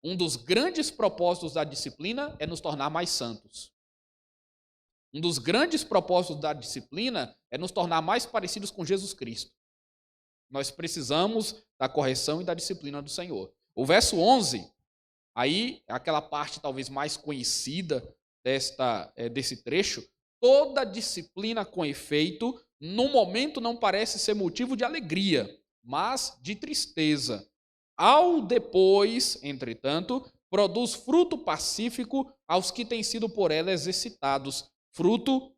um dos grandes propósitos da disciplina é nos tornar mais santos. Um dos grandes propósitos da disciplina é nos tornar mais parecidos com Jesus Cristo. Nós precisamos da correção e da disciplina do Senhor. O verso 11, aí é aquela parte talvez mais conhecida desse trecho. Toda disciplina com efeito, no momento não parece ser motivo de alegria, mas de tristeza. Ao depois, entretanto, produz fruto pacífico aos que têm sido por ela exercitados, fruto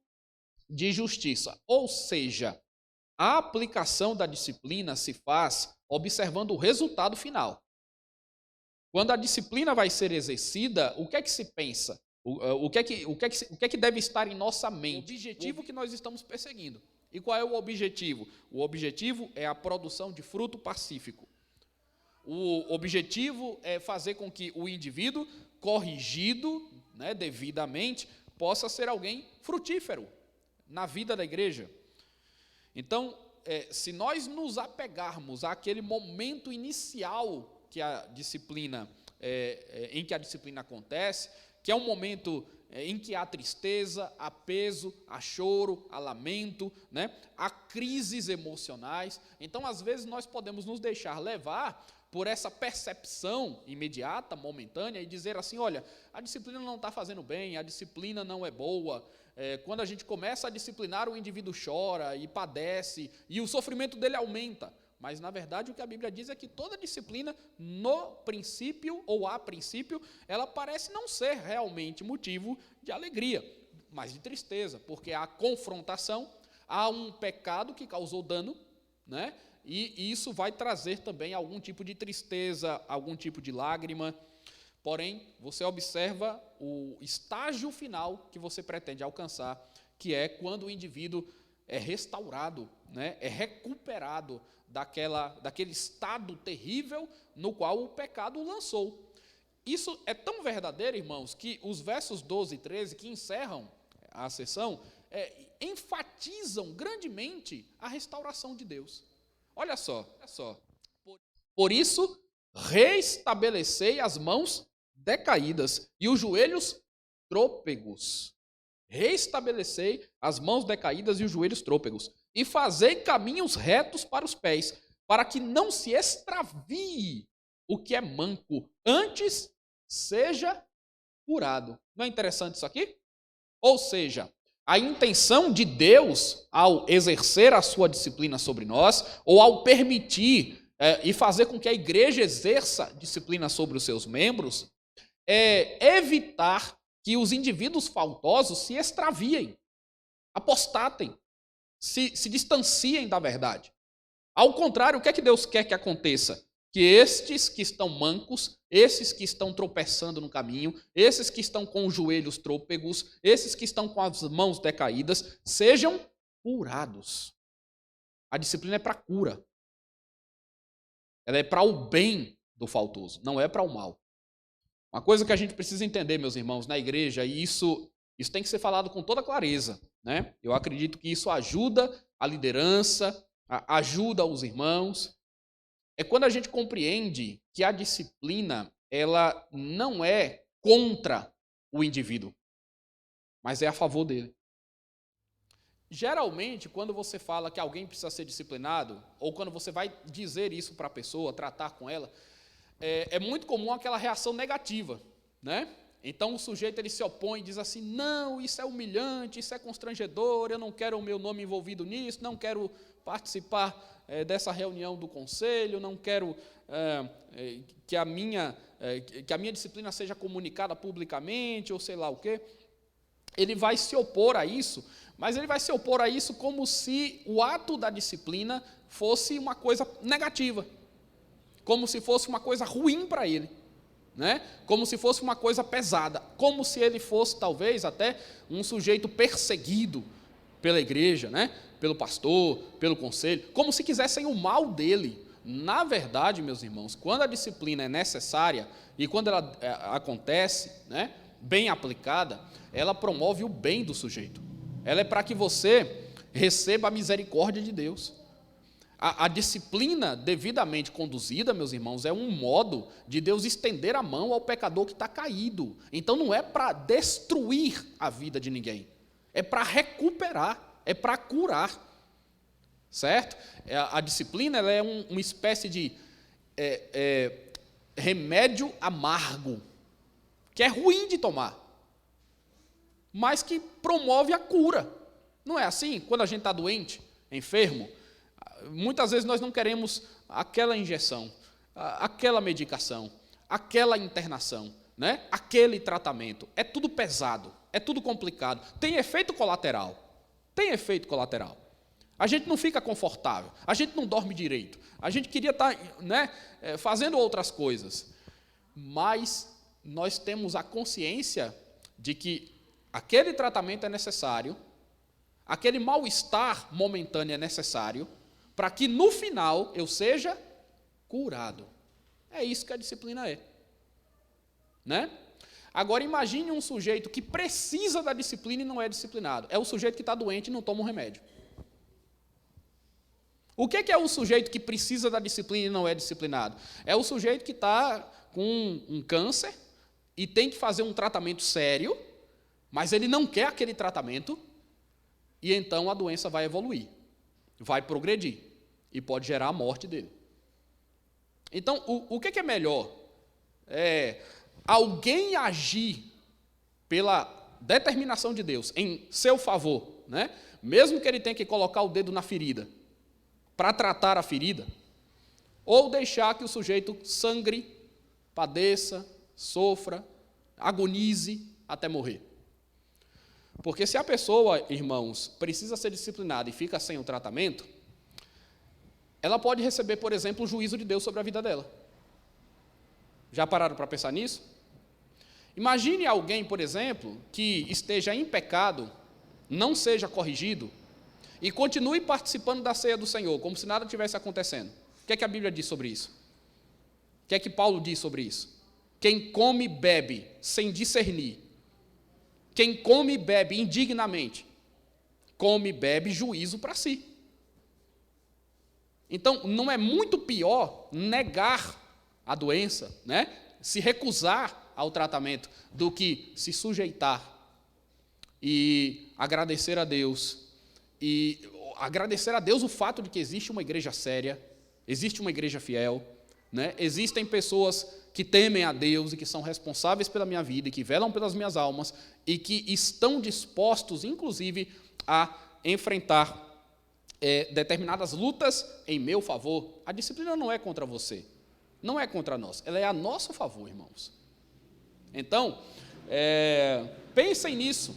de justiça. Ou seja, a aplicação da disciplina se faz observando o resultado final. Quando a disciplina vai ser exercida, o que é que se pensa? O que é que deve estar em nossa mente? O objetivo que nós estamos perseguindo. E qual é o objetivo? O objetivo é a produção de fruto pacífico. O objetivo é fazer com que o indivíduo, corrigido, né, devidamente, possa ser alguém frutífero na vida da igreja. Então, se nós nos apegarmos àquele momento inicial que a disciplina, em que a disciplina acontece, que é um momento em que há tristeza, há peso, há choro, há lamento, né? Há crises emocionais. Então, às vezes, nós podemos nos deixar levar por essa percepção imediata, momentânea, e dizer assim, olha, a disciplina não está fazendo bem, a disciplina não é boa. Quando a gente começa a disciplinar, o indivíduo chora e padece, e o sofrimento dele aumenta. Mas, na verdade, o que a Bíblia diz é que toda disciplina, no princípio, ou a princípio, ela parece não ser realmente motivo de alegria, mas de tristeza, porque há confrontação, há um pecado que causou dano, né? E isso vai trazer também algum tipo de tristeza, algum tipo de lágrima. Porém, você observa o estágio final que você pretende alcançar, que é quando o indivíduo é restaurado, né? É recuperado daquele estado terrível no qual o pecado o lançou. Isso é tão verdadeiro, irmãos, que os versos 12 e 13, que encerram a sessão, enfatizam grandemente a restauração de Deus. Olha só. Por isso, reestabelecei as mãos decaídas e os joelhos trôpegos. Reestabelecei as mãos decaídas e os joelhos trôpegos, e fazei caminhos retos para os pés, para que não se extravie o que é manco, antes seja curado. Não é interessante isso aqui? Ou seja, a intenção de Deus, ao exercer a sua disciplina sobre nós, ou ao permitir e fazer com que a igreja exerça disciplina sobre os seus membros, é evitar que os indivíduos faltosos se extraviem, apostatem, se distanciem da verdade. Ao contrário, o que é que Deus quer que aconteça? Que estes que estão mancos, esses que estão tropeçando no caminho, esses que estão com os joelhos trôpegos, esses que estão com as mãos decaídas, sejam curados. A disciplina é para cura. Ela é para o bem do faltoso, não é para o mal. Uma coisa que a gente precisa entender, meus irmãos, na igreja, e isso tem que ser falado com toda clareza, né? Eu acredito que isso ajuda a liderança, ajuda os irmãos. É quando a gente compreende que a disciplina, ela não é contra o indivíduo, mas é a favor dele. Geralmente, quando você fala que alguém precisa ser disciplinado, ou quando você vai dizer isso para a pessoa, tratar com ela, é muito comum aquela reação negativa, né? Então o sujeito ele se opõe e diz assim, não, isso é humilhante, isso é constrangedor, eu não quero o meu nome envolvido nisso, não quero participar dessa reunião do conselho, não quero que a minha disciplina seja comunicada publicamente, ou sei lá o quê. Ele vai se opor a isso, mas ele vai se opor a isso como se o ato da disciplina fosse uma coisa negativa, como se fosse uma coisa ruim para ele, né? Como se fosse uma coisa pesada, como se ele fosse talvez até um sujeito perseguido pela igreja, né? Pelo pastor, pelo conselho, como se quisessem o mal dele. Na verdade, meus irmãos, quando a disciplina é necessária e quando ela acontece, né, bem aplicada, ela promove o bem do sujeito. Ela é para que você receba a misericórdia de Deus. A disciplina devidamente conduzida, meus irmãos, é um modo de Deus estender a mão ao pecador que está caído. Então não é para destruir a vida de ninguém, é para recuperar, é para curar, certo? A disciplina ela é uma espécie de remédio amargo, que é ruim de tomar, mas que promove a cura. Não é assim? Quando a gente está doente, enfermo, muitas vezes nós não queremos aquela injeção, aquela medicação, aquela internação, né? Aquele tratamento. É tudo pesado, é tudo complicado. Tem efeito colateral. Tem efeito colateral. A gente não fica confortável, a gente não dorme direito, a gente queria estar, né, fazendo outras coisas. Mas nós temos a consciência de que aquele tratamento é necessário, aquele mal-estar momentâneo é necessário, para que no final eu seja curado. É isso que a disciplina é. Né? Agora imagine um sujeito que precisa da disciplina e não é disciplinado. É o sujeito que está doente e não toma um remédio. O que é o sujeito que precisa da disciplina e não é disciplinado? É o sujeito que está com um câncer e tem que fazer um tratamento sério, mas ele não quer aquele tratamento, e então a doença vai evoluir, vai progredir, e pode gerar a morte dele. Então, o que é melhor? Alguém agir pela determinação de Deus em seu favor, né? Mesmo que ele tenha que colocar o dedo na ferida, para tratar a ferida, ou deixar que o sujeito sangre, padeça, sofra, agonize até morrer. Porque se a pessoa, irmãos, precisa ser disciplinada e fica sem o tratamento, ela pode receber, por exemplo, o juízo de Deus sobre a vida dela. Já pararam para pensar nisso? Imagine alguém, por exemplo, que esteja em pecado, não seja corrigido, e continue participando da ceia do Senhor, como se nada tivesse acontecendo. O que é que a Bíblia diz sobre isso? O que é que Paulo diz sobre isso? Quem come e bebe sem discernir, quem come e bebe indignamente, come e bebe juízo para si. Então, não é muito pior negar a doença, né? Se recusar ao tratamento, do que se sujeitar e agradecer a Deus. E agradecer a Deus o fato de que existe uma igreja séria, existe uma igreja fiel, né? Existem pessoas que temem a Deus e que são responsáveis pela minha vida e que velam pelas minhas almas e que estão dispostos, inclusive, a enfrentar determinadas lutas em meu favor. A disciplina não é contra você, não é contra nós, ela é a nosso favor, irmãos. Então, pensem nisso.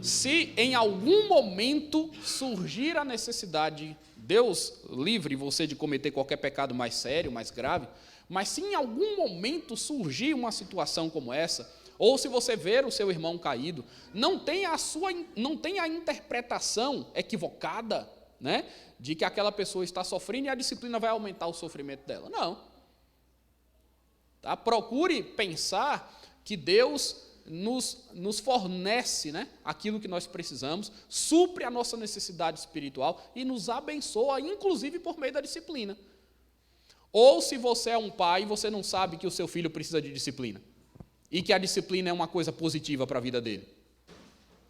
Se em algum momento surgir a necessidade, Deus livre você de cometer qualquer pecado mais sério, mais grave, mas se em algum momento surgir uma situação como essa, ou se você ver o seu irmão caído, não tenha a interpretação equivocada, né, de que aquela pessoa está sofrendo e a disciplina vai aumentar o sofrimento dela. Não. Tá? Procure pensar que Deus nos fornece, né, aquilo que nós precisamos, supre a nossa necessidade espiritual e nos abençoa, inclusive por meio da disciplina. Ou se você é um pai e você não sabe que o seu filho precisa de disciplina e que a disciplina é uma coisa positiva para a vida dele.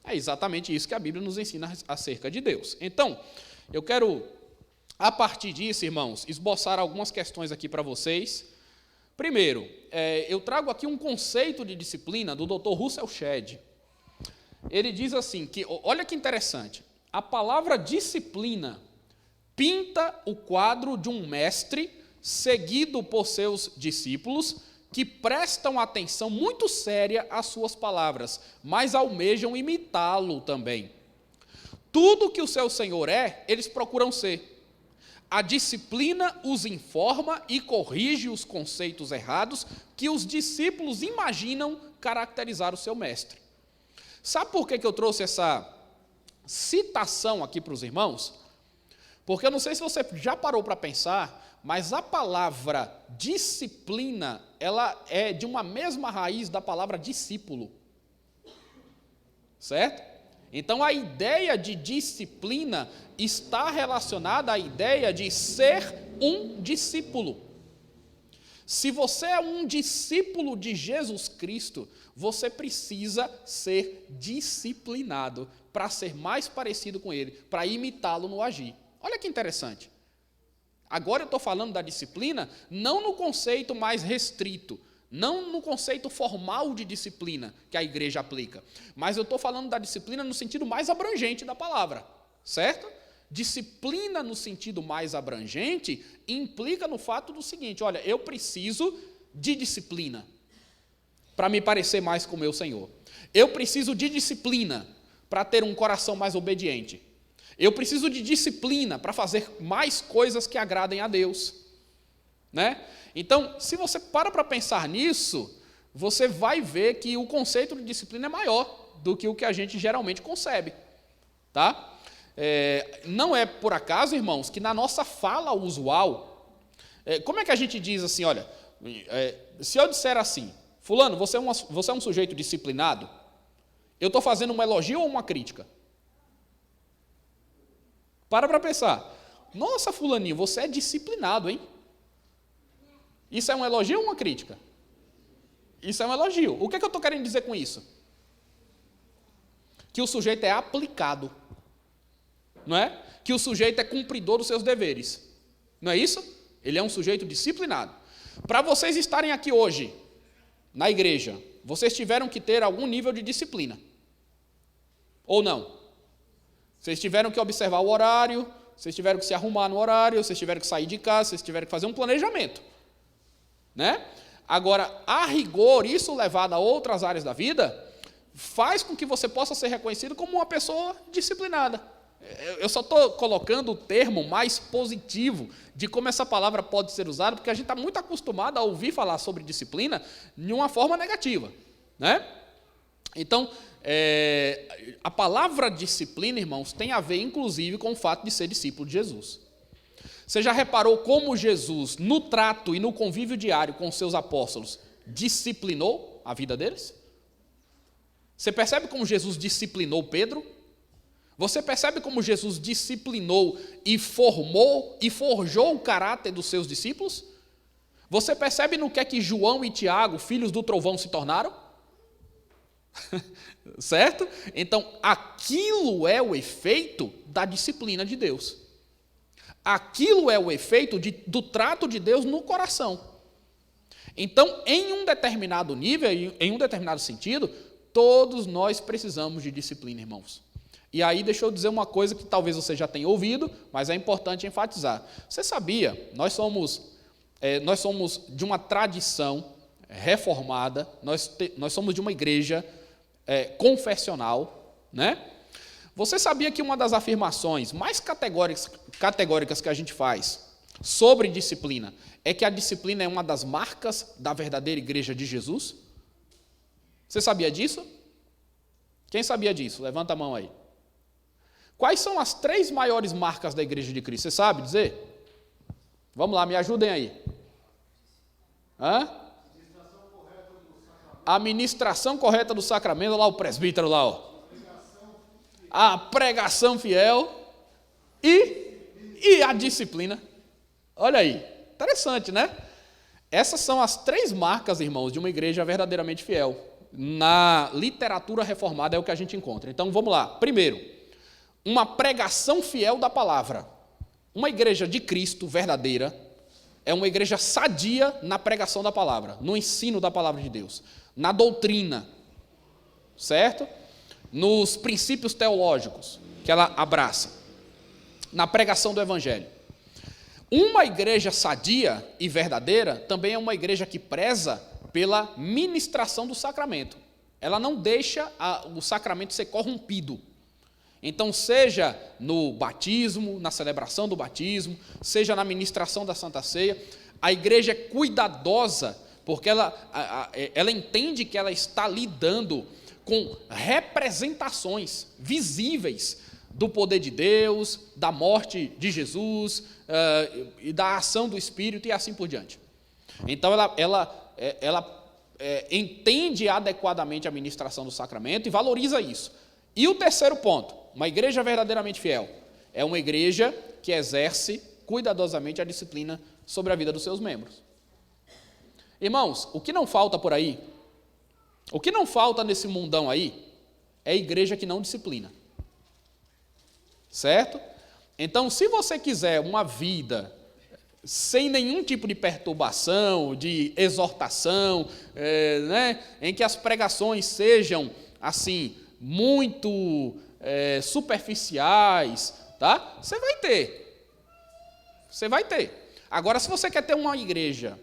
É exatamente isso que a Bíblia nos ensina acerca de Deus. Então, eu quero, a partir disso, irmãos, esboçar algumas questões aqui para vocês. Primeiro, eu trago aqui um conceito de disciplina do Dr. Russell Shedd. Ele diz assim, que, olha que interessante, a palavra disciplina pinta o quadro de um mestre seguido por seus discípulos que prestam atenção muito séria às suas palavras, mas almejam imitá-lo também. Tudo que o seu Senhor eles procuram ser. A disciplina os informa e corrige os conceitos errados que os discípulos imaginam caracterizar o seu mestre. Sabe por que eu trouxe essa citação aqui para os irmãos? Porque eu não sei se você já parou para pensar, mas a palavra disciplina, ela é de uma mesma raiz da palavra discípulo. Certo? Então, a ideia de disciplina está relacionada à ideia de ser um discípulo. Se você é um discípulo de Jesus Cristo, você precisa ser disciplinado para ser mais parecido com Ele, para imitá-lo no agir. Olha que interessante. Agora eu estou falando da disciplina não no conceito mais restrito, não no conceito formal de disciplina que a igreja aplica, mas eu estou falando da disciplina no sentido mais abrangente da palavra, certo? Disciplina no sentido mais abrangente implica no fato do seguinte: olha, eu preciso de disciplina para me parecer mais com o meu Senhor. Eu preciso de disciplina para ter um coração mais obediente. Eu preciso de disciplina para fazer mais coisas que agradem a Deus, né? Então, se você para pensar nisso, você vai ver que o conceito de disciplina é maior do que o que a gente geralmente concebe, tá? Não é por acaso, irmãos, que na nossa fala usual, como é que a gente diz assim, olha, se eu disser assim, fulano, você é um sujeito disciplinado, eu estou fazendo um elogio ou uma crítica? Para pensar, nossa, fulaninho, você é disciplinado, hein? Isso é um elogio ou uma crítica? Isso é um elogio. O que é que eu estou querendo dizer com isso? Que o sujeito é aplicado, não é? Que o sujeito é cumpridor dos seus deveres, não é isso? Ele é um sujeito disciplinado. Para vocês estarem aqui hoje, na igreja, vocês tiveram que ter algum nível de disciplina, ou não? Vocês tiveram que observar o horário, vocês tiveram que se arrumar no horário, vocês tiveram que sair de casa, vocês tiveram que fazer um planejamento, né? Agora, a rigor, isso levado a outras áreas da vida, faz com que você possa ser reconhecido como uma pessoa disciplinada. Eu só estou colocando o termo mais positivo de como essa palavra pode ser usada, porque a gente está muito acostumado a ouvir falar sobre disciplina de uma forma negativa, né? Então, a palavra disciplina, irmãos, tem a ver, inclusive, com o fato de ser discípulo de Jesus. Você já reparou como Jesus, no trato e no convívio diário com os seus apóstolos, disciplinou a vida deles? Você percebe como Jesus disciplinou Pedro? Você percebe como Jesus disciplinou e formou e forjou o caráter dos seus discípulos? Você percebe no que é que João e Tiago, filhos do trovão, se tornaram? Certo? Então, aquilo é o efeito da disciplina de Deus. Aquilo é o efeito do trato de Deus no coração. Então, em um determinado nível, em um determinado sentido, todos nós precisamos de disciplina, irmãos. E aí, deixa eu dizer uma coisa que talvez você já tenha ouvido, mas é importante enfatizar. Você sabia, nós somos de uma tradição reformada, nós somos de uma igreja confessional, né? Você sabia que uma das afirmações mais categóricas que a gente faz sobre disciplina é que a disciplina é uma das marcas da verdadeira igreja de Jesus? Você sabia disso? Quem sabia disso? Levanta a mão aí. Quais são as 3 maiores marcas da igreja de Cristo? Você sabe dizer? Vamos lá, me ajudem aí. A administração correta do sacramento, lá o presbítero lá, ó. A pregação fiel e a disciplina. Olha aí, interessante, né? Essas são as 3 marcas, irmãos, de uma igreja verdadeiramente fiel. Na literatura reformada é o que a gente encontra. Então, vamos lá. Primeiro, uma pregação fiel da palavra. Uma igreja de Cristo verdadeira é uma igreja sadia na pregação da palavra, no ensino da palavra de Deus, na doutrina, certo? Nos princípios teológicos que ela abraça, na pregação do evangelho. Uma igreja sadia e verdadeira também é uma igreja que preza pela ministração do sacramento. Ela não deixa o sacramento ser corrompido. Então, seja no batismo, na celebração do batismo, seja na ministração da Santa Ceia, a igreja é cuidadosa, porque ela entende que ela está lidando com representações visíveis do poder de Deus, da morte de Jesus, e da ação do Espírito e assim por diante. Então, ela entende adequadamente a ministração do sacramento e valoriza isso. E o terceiro ponto, uma igreja verdadeiramente fiel, é uma igreja que exerce cuidadosamente a disciplina sobre a vida dos seus membros. Irmãos, o que não falta por aí, o que não falta nesse mundão aí, é igreja que não disciplina. Certo? Então, se você quiser uma vida sem nenhum tipo de perturbação, de exortação, em que as pregações sejam, assim, muito superficiais, tá? Você vai ter. Você vai ter. Agora, se você quer ter uma igreja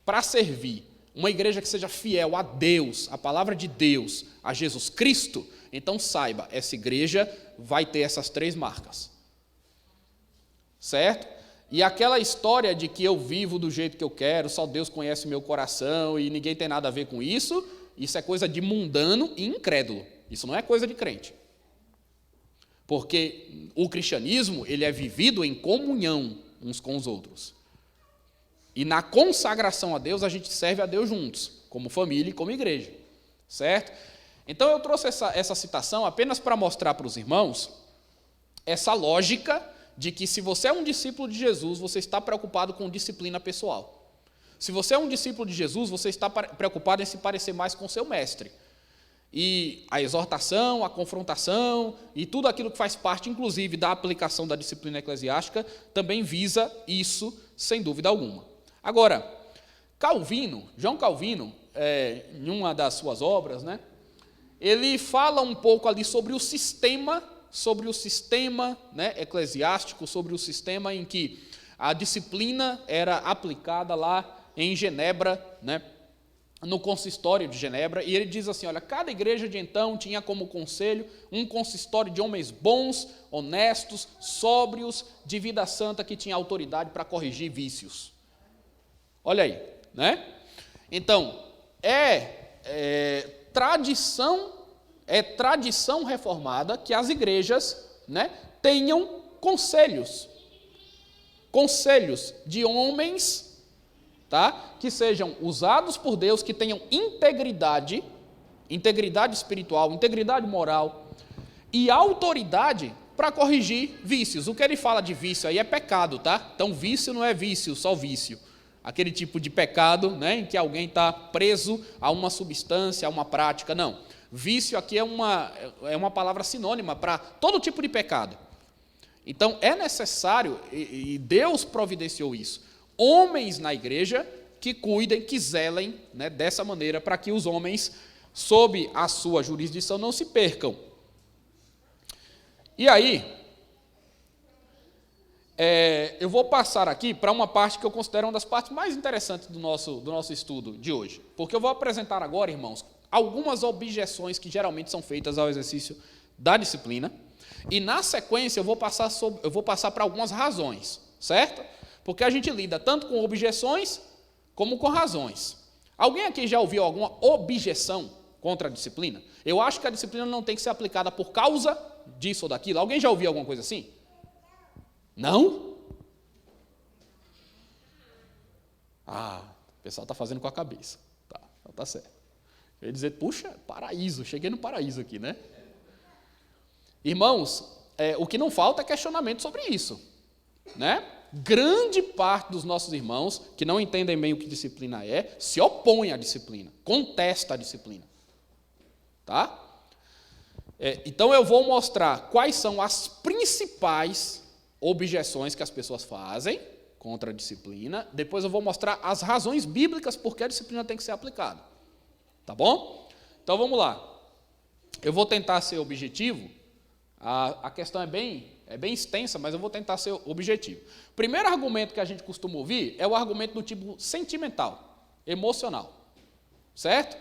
para servir, uma igreja que seja fiel a Deus, a palavra de Deus, a Jesus Cristo, então saiba, essa igreja vai ter essas 3 marcas. Certo? E aquela história de que eu vivo do jeito que eu quero, só Deus conhece meu coração e ninguém tem nada a ver com isso, isso é coisa de mundano e incrédulo. Isso não é coisa de crente. Porque o cristianismo, ele é vivido em comunhão uns com os outros. E na consagração a Deus, a gente serve a Deus juntos, como família e como igreja. Certo? Então eu trouxe essa citação apenas para mostrar para os irmãos essa lógica de que se você é um discípulo de Jesus, você está preocupado com disciplina pessoal. Se você é um discípulo de Jesus, você está preocupado em se parecer mais com seu mestre. E a exortação, a confrontação e tudo aquilo que faz parte, inclusive, da aplicação da disciplina eclesiástica, também visa isso, sem dúvida alguma. Agora, João Calvino, em uma das suas obras, ele fala um pouco ali sobre o sistema eclesiástico, sobre o sistema em que a disciplina era aplicada lá em Genebra, no consistório de Genebra, e ele diz assim, olha, cada igreja de então tinha como conselho um consistório de homens bons, honestos, sóbrios, de vida santa, que tinha autoridade para corrigir vícios. Olha aí, Então, tradição reformada que as igrejas tenham conselhos de homens, tá, que sejam usados por Deus, que tenham integridade espiritual, integridade moral e autoridade para corrigir vícios. O que ele fala de vício aí é pecado, tá? Então vício não é vício, só vício. Aquele tipo de pecado, em que alguém está preso a uma substância, a uma prática, não. Vício aqui é uma palavra sinônima para todo tipo de pecado. Então, é necessário, e Deus providenciou isso, homens na igreja que cuidem, que zelem dessa maneira, para que os homens, sob a sua jurisdição, não se percam. E aí, eu vou passar aqui para uma parte que eu considero uma das partes mais interessantes do nosso estudo de hoje. Porque eu vou apresentar agora, irmãos, algumas objeções que geralmente são feitas ao exercício da disciplina. E, na sequência, eu vou passar para algumas razões, certo? Porque a gente lida tanto com objeções como com razões. Alguém aqui já ouviu alguma objeção contra a disciplina? Eu acho que a disciplina não tem que ser aplicada por causa disso ou daquilo. Alguém já ouviu alguma coisa assim? Não? O pessoal está fazendo com a cabeça. Tá certo. Eu ia dizer, puxa, paraíso, cheguei no paraíso aqui, Irmãos, o que não falta é questionamento sobre isso, Grande parte dos nossos irmãos, que não entendem bem o que disciplina é, se opõe à disciplina, contesta a disciplina, tá? Então eu vou mostrar quais são as principais objeções que as pessoas fazem contra a disciplina, depois eu vou mostrar as razões bíblicas por que a disciplina tem que ser aplicada. Tá bom? Então vamos lá. Eu vou tentar ser objetivo. A questão é bem extensa, mas eu vou tentar ser objetivo. O primeiro argumento que a gente costuma ouvir é o argumento do tipo sentimental, emocional. Certo?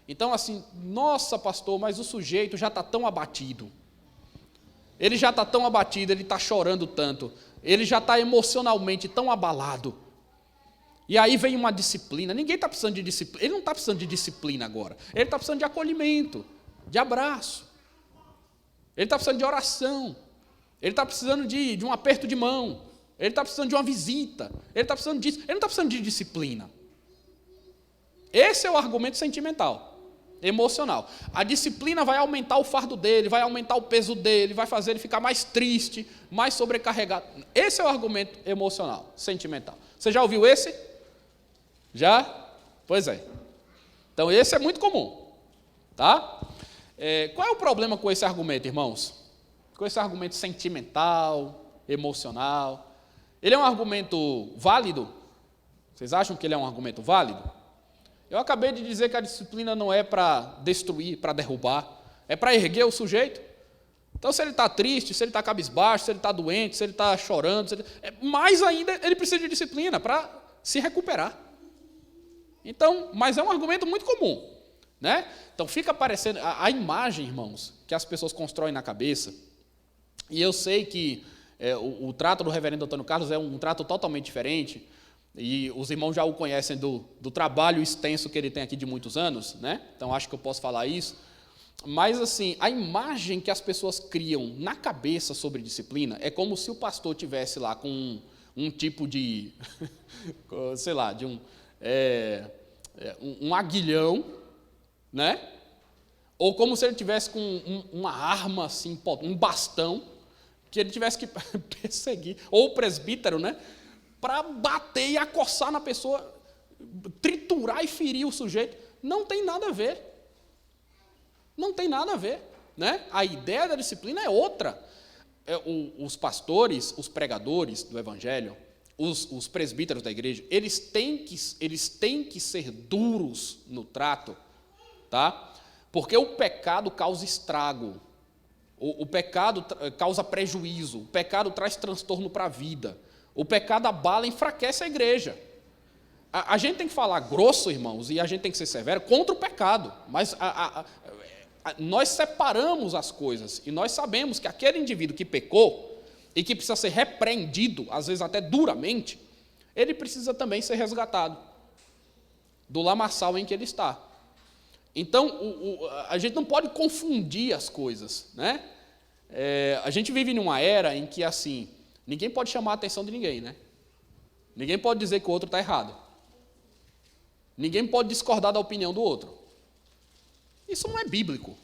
Então, assim, nossa, pastor, mas o sujeito já está tão abatido. Ele já está tão abatido, ele está chorando tanto. Ele já está emocionalmente tão abalado. E aí vem uma disciplina. Ninguém está precisando de disciplina. Ele não está precisando de disciplina agora. Ele está precisando de acolhimento, de abraço. Ele está precisando de oração. Ele está precisando de um aperto de mão. Ele está precisando de uma visita. Ele está precisando disso. Ele não está precisando de disciplina. Esse é o argumento sentimental. emocional. A disciplina vai aumentar o fardo dele, vai aumentar o peso dele, vai fazer ele ficar mais triste, mais sobrecarregado. Esse é o argumento emocional, sentimental. Você já ouviu esse? Já? Pois é. Então esse é muito comum, tá? Qual é o problema com esse argumento, irmãos? Com esse argumento sentimental, emocional. Ele é um argumento válido? Vocês acham que ele é um argumento válido? Eu acabei de dizer que a disciplina não é para destruir, para derrubar, é para erguer o sujeito. Então, se ele está triste, se ele está cabisbaixo, se ele está doente, se ele está chorando, mais ainda ele precisa de disciplina para se recuperar. Então, mas é um argumento muito comum, né? Então, fica aparecendo a imagem, irmãos, que as pessoas constroem na cabeça, e eu sei que o trato do reverendo Antônio Carlos é um trato totalmente diferente, e os irmãos já o conhecem do trabalho extenso que ele tem aqui de muitos anos, né? Então acho que eu posso falar isso. Mas assim, a imagem que as pessoas criam na cabeça sobre disciplina é como se o pastor tivesse lá com um tipo de, sei lá, de um aguilhão, né? Ou como se ele tivesse com uma arma assim, um bastão, que ele tivesse que perseguir, ou o presbítero, né? Para bater e acossar na pessoa, triturar e ferir o sujeito. Não tem nada a ver. Não tem nada a ver, né? A ideia da disciplina é outra. Os pastores, os pregadores do evangelho, os presbíteros da igreja, eles têm que ser duros no trato, tá? Porque o pecado causa estrago, o pecado causa prejuízo, o pecado traz transtorno para a vida. O pecado abala e enfraquece a igreja. A gente tem que falar grosso, irmãos, e a gente tem que ser severo contra o pecado, mas nós separamos as coisas, e nós sabemos que aquele indivíduo que pecou e que precisa ser repreendido, às vezes até duramente, ele precisa também ser resgatado do lamaçal em que ele está. Então, a gente não pode confundir as coisas, né? A gente vive numa era em que, assim, ninguém pode chamar a atenção de ninguém, né? Ninguém pode dizer que o outro está errado. Ninguém pode discordar da opinião do outro. Isso não é bíblico.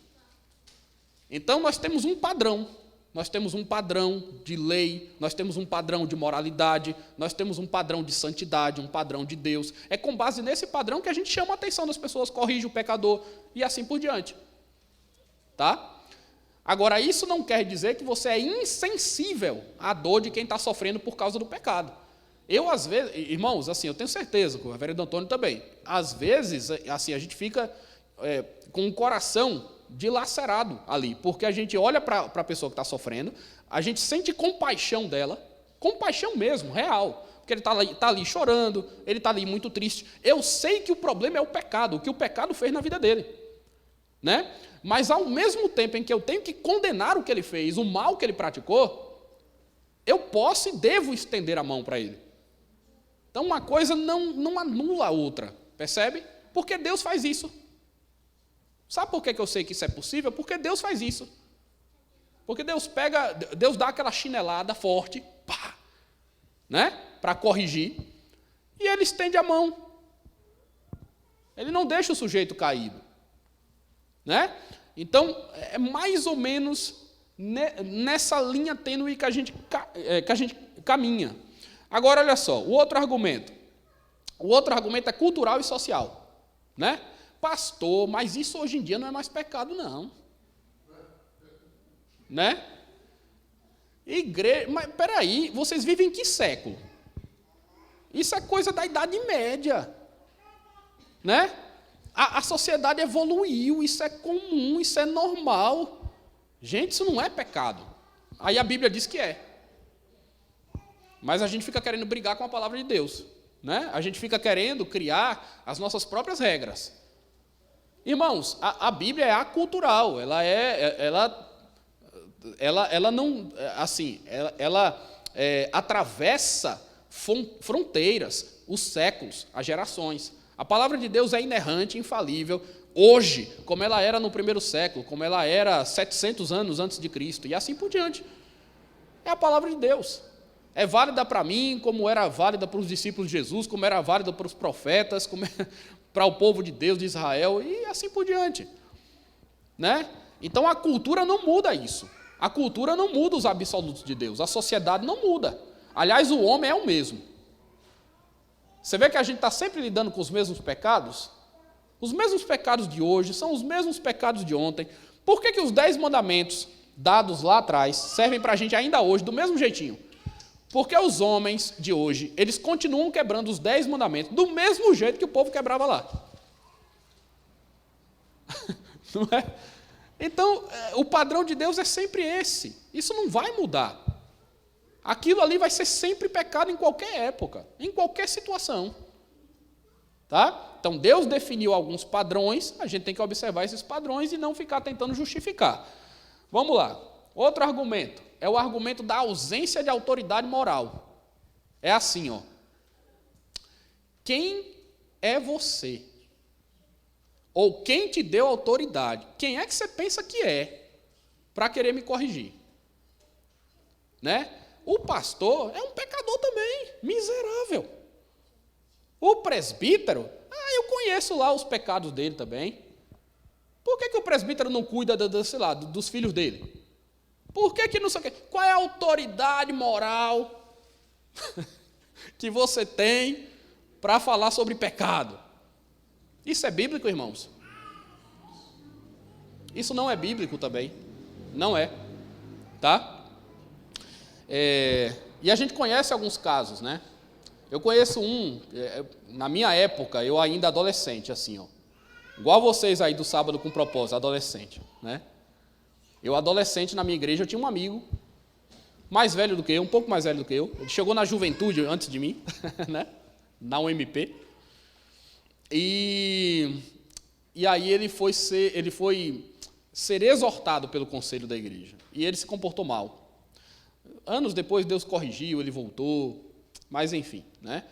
Então, nós temos um padrão. Nós temos um padrão de lei, nós temos um padrão de moralidade, nós temos um padrão de santidade, um padrão de Deus. É com base nesse padrão que a gente chama a atenção das pessoas, corrige o pecador e assim por diante. Tá? Agora, isso não quer dizer que você é insensível à dor de quem está sofrendo por causa do pecado. Eu, às vezes, irmãos, assim, eu tenho certeza, com o reverendo Antônio também, às vezes, assim, a gente fica com o coração dilacerado ali, porque a gente olha para a pessoa que está sofrendo, a gente sente compaixão dela, compaixão mesmo, real, porque ele está ali chorando, ele está ali muito triste. Eu sei que o problema é o pecado, o que o pecado fez na vida dele, né? Mas ao mesmo tempo em que eu tenho que condenar o que ele fez, o mal que ele praticou, eu posso e devo estender a mão para ele. Então uma coisa não anula a outra, percebe? Porque Deus faz isso. Sabe por que eu sei que isso é possível? Porque Deus faz isso. Porque Deus dá aquela chinelada forte, pá, né? Para corrigir, e ele estende a mão. Ele não deixa o sujeito caído, né? Então, é mais ou menos nessa linha tênue que a gente caminha. Agora, olha só, o outro argumento. O outro argumento é cultural e social, né? Pastor, mas isso hoje em dia não é mais pecado, não. Né? Igreja, mas peraí, vocês vivem em que século? Isso é coisa da Idade Média. Né? A sociedade evoluiu, isso é comum, isso é normal. Gente, isso não é pecado. Aí a Bíblia diz que é. Mas a gente fica querendo brigar com a palavra de Deus. Né? A gente fica querendo criar as nossas próprias regras. Irmãos, a Bíblia é acultural, ela não, assim, ela atravessa fronteiras, os séculos, as gerações. A palavra de Deus é inerrante, infalível, hoje, como ela era no primeiro século, como ela era 700 anos antes de Cristo, e assim por diante. É a palavra de Deus. É válida para mim, como era válida para os discípulos de Jesus, como era válida para os profetas, para o povo de Deus, de Israel, e assim por diante. Né? Então a cultura não muda isso. A cultura não muda os absolutos de Deus. A sociedade não muda. Aliás, o homem é o mesmo. Você vê que a gente está sempre lidando com os mesmos pecados? Os mesmos pecados de hoje são os mesmos pecados de ontem. Por que os 10 mandamentos dados lá atrás servem para a gente ainda hoje do mesmo jeitinho? Porque os homens de hoje, eles continuam quebrando os 10 mandamentos do mesmo jeito que o povo quebrava lá. Não é? Então, o padrão de Deus é sempre esse. Isso não vai mudar. Aquilo ali vai ser sempre pecado em qualquer época, em qualquer situação. Tá? Então, Deus definiu alguns padrões, a gente tem que observar esses padrões e não ficar tentando justificar. Vamos lá. Outro argumento é o argumento da ausência de autoridade moral. É assim, ó. Quem é você? Ou quem te deu autoridade? Quem é que você pensa que é para querer me corrigir? Né? O pastor é um pecador também, miserável. O presbítero, eu conheço lá os pecados dele também. Por que o presbítero não cuida, sei lá, dos filhos dele? Por que não sei o quê? Qual é a autoridade moral que você tem para falar sobre pecado? Isso é bíblico, irmãos? Isso não é bíblico também. Não é. Tá? E a gente conhece alguns casos, né? Eu conheço na minha época, eu ainda adolescente, assim, ó. Igual vocês aí do Sábado com Propósito, adolescente, né? Eu adolescente, na minha igreja, eu tinha um amigo, mais velho do que eu, um pouco mais velho do que eu. Ele chegou na juventude antes de mim, né? Na UMP. E aí ele foi ser exortado pelo conselho da igreja. E ele se comportou mal. Anos depois Deus corrigiu, ele voltou, mas enfim, né?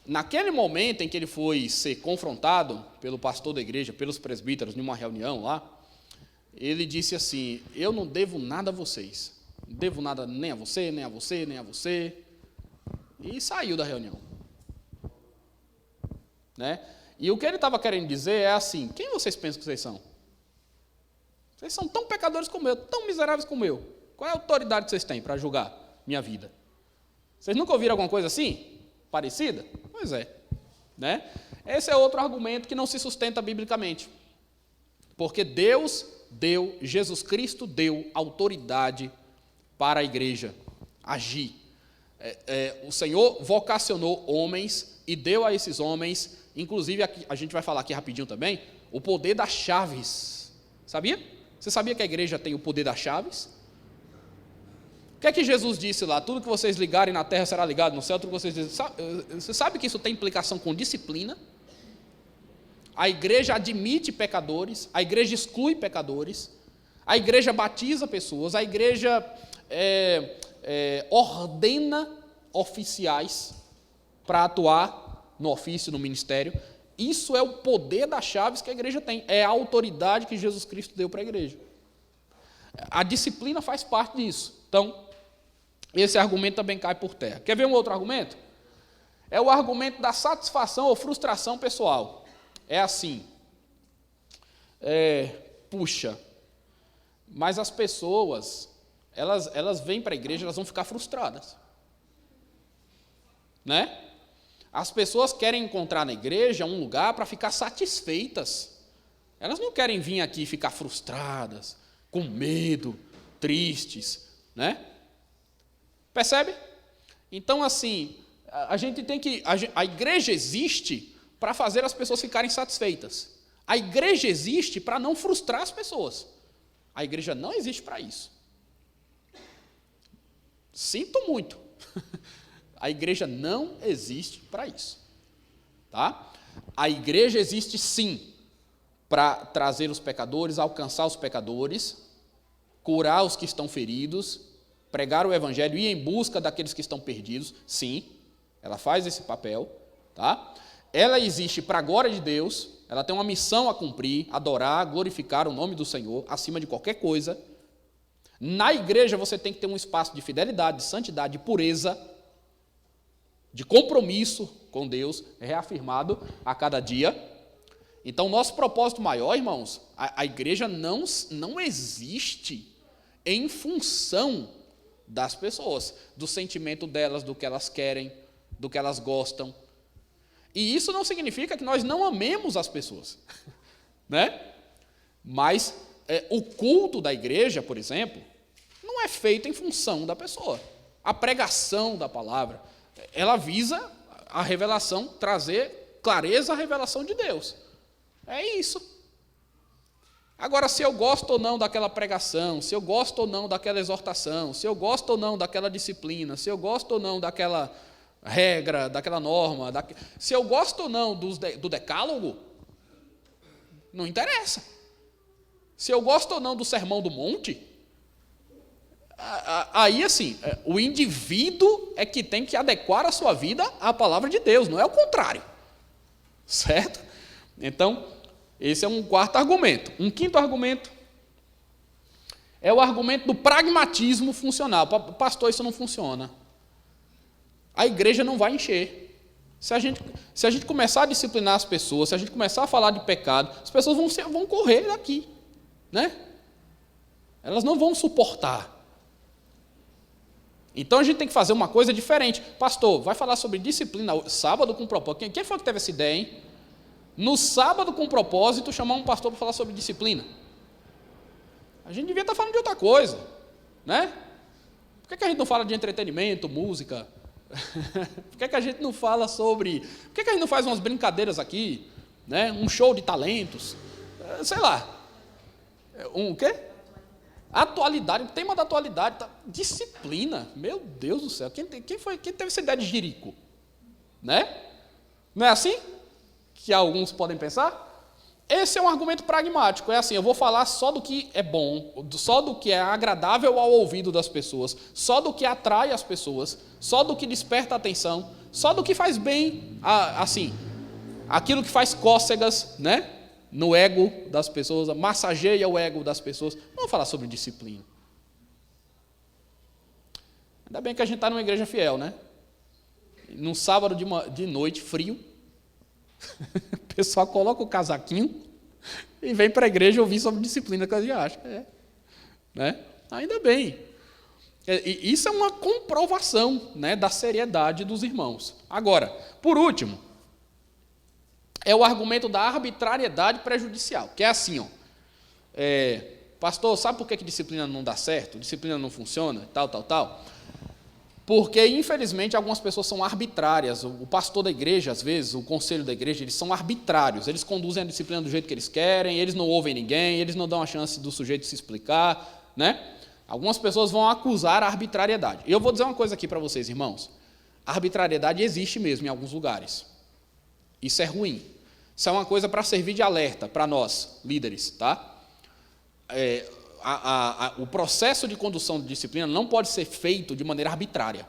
Naquele momento em que ele foi ser confrontado pelo pastor da igreja, pelos presbíteros, numa reunião lá, ele disse assim: eu não devo nada a vocês, não devo nada nem a você, nem a você, nem a você, e saiu da reunião. Né? E o que ele estava querendo dizer é assim: quem vocês pensam que vocês são? Vocês são tão pecadores como eu, tão miseráveis como eu. Qual é a autoridade que vocês têm para julgar minha vida? Vocês nunca ouviram alguma coisa assim? Parecida? Pois é. Né? Esse é outro argumento que não se sustenta biblicamente. Porque Jesus Cristo deu autoridade para a igreja agir. O Senhor vocacionou homens e deu a esses homens, inclusive aqui, a gente vai falar aqui rapidinho também, o poder das chaves. Sabia? Você sabia que a igreja tem o poder das chaves? O que é que Jesus disse lá? Tudo que vocês ligarem na terra será ligado no céu. Tudo que vocês dizem. Você sabe que isso tem implicação com disciplina? A igreja admite pecadores, a igreja exclui pecadores, a igreja batiza pessoas, a igreja ordena oficiais para atuar no ofício, no ministério. Isso é o poder das chaves que a igreja tem, é a autoridade que Jesus Cristo deu para a igreja. A disciplina faz parte disso. Então, esse argumento também cai por terra. Quer ver um outro argumento? É o argumento da satisfação ou frustração pessoal. É assim, puxa, mas as pessoas, elas vêm para a igreja, elas vão ficar frustradas. Né? As pessoas querem encontrar na igreja um lugar para ficar satisfeitas. Elas não querem vir aqui e ficar frustradas, com medo, tristes, né? Percebe? Então, assim, a gente tem que... A igreja existe para fazer as pessoas ficarem satisfeitas. A igreja existe para não frustrar as pessoas. A igreja não existe para isso. Sinto muito. A igreja não existe para isso. Tá? A igreja existe sim para trazer os pecadores, alcançar os pecadores, curar os que estão feridos, pregar o evangelho, ir em busca daqueles que estão perdidos. Sim, ela faz esse papel. Tá? Ela existe para a glória de Deus, ela tem uma missão a cumprir, adorar, glorificar o nome do Senhor, acima de qualquer coisa. Na igreja você tem que ter um espaço de fidelidade, de santidade, de pureza, de compromisso com Deus reafirmado a cada dia. Então, nosso propósito maior, irmãos, a igreja não existe em função das pessoas, do sentimento delas, do que elas querem, do que elas gostam. E isso não significa que nós não amemos as pessoas, né? Mas o culto da igreja, por exemplo, não é feito em função da pessoa. A pregação da palavra, ela visa a revelação, trazer clareza à revelação de Deus. É isso. Agora, se eu gosto ou não daquela pregação, se eu gosto ou não daquela exortação, se eu gosto ou não daquela disciplina, se eu gosto ou não daquela regra, daquela norma, se eu gosto ou não do decálogo, não interessa. Se eu gosto ou não do sermão do monte, aí assim, o indivíduo é que tem que adequar a sua vida à palavra de Deus, não é o contrário. Certo? Então, esse é um quarto argumento. Um quinto argumento é o argumento do pragmatismo funcional. Pastor, isso não funciona. A igreja não vai encher. Se a gente começar a disciplinar as pessoas, se a gente começar a falar de pecado, as pessoas vão correr daqui, né? Elas não vão suportar. Então a gente tem que fazer uma coisa diferente. Pastor, vai falar sobre disciplina sábado com propósito. Quem foi que teve essa ideia, hein? No sábado com propósito, chamar um pastor para falar sobre disciplina. A gente devia estar falando de outra coisa, né? Por que a gente não fala de entretenimento, música? Por que a gente não fala sobre... Por que a gente não faz umas brincadeiras aqui, né? Um show de talentos? Sei lá. O quê? Atualidade, o tema da atualidade, disciplina. Meu Deus do céu, quem teve essa ideia de Jerico? Né? Não é assim que alguns podem pensar? Esse é um argumento pragmático, é assim, eu vou falar só do que é bom, só do que é agradável ao ouvido das pessoas, só do que atrai as pessoas, só do que desperta a atenção, só do que faz bem, assim, aquilo que faz cócegas, né? No ego das pessoas, massageia o ego das pessoas. Vamos falar sobre disciplina. Ainda bem que a gente está numa igreja fiel, né? Num sábado de noite, frio, o pessoal coloca o casaquinho e vem para a igreja ouvir sobre disciplina, que a gente acha. Né? Ainda bem. E isso é uma comprovação, né, da seriedade dos irmãos. Agora, por último, é o argumento da arbitrariedade prejudicial, que é assim, pastor, sabe por que disciplina não dá certo? Disciplina não funciona, tal. Porque, infelizmente, algumas pessoas são arbitrárias. O pastor da igreja, às vezes, o conselho da igreja, eles são arbitrários. Eles conduzem a disciplina do jeito que eles querem, eles não ouvem ninguém, eles não dão a chance do sujeito se explicar, né? Algumas pessoas vão acusar a arbitrariedade. E eu vou dizer uma coisa aqui para vocês, irmãos. A arbitrariedade existe mesmo em alguns lugares. Isso é ruim. Isso é uma coisa para servir de alerta para nós, líderes, tá? O processo de condução de disciplina não pode ser feito de maneira arbitrária.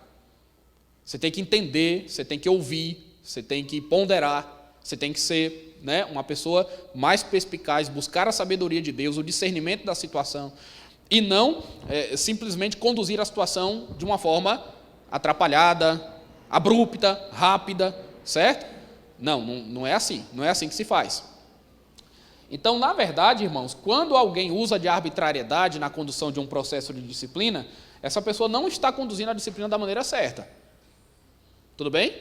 Você tem que entender, você tem que ouvir, você tem que ponderar, você tem que ser, né, uma pessoa mais perspicaz, buscar a sabedoria de Deus, o discernimento da situação, e não simplesmente conduzir a situação de uma forma atrapalhada, abrupta, rápida, certo? Não é assim, não é assim que se faz. Então, na verdade, irmãos, quando alguém usa de arbitrariedade na condução de um processo de disciplina, essa pessoa não está conduzindo a disciplina da maneira certa. Tudo bem?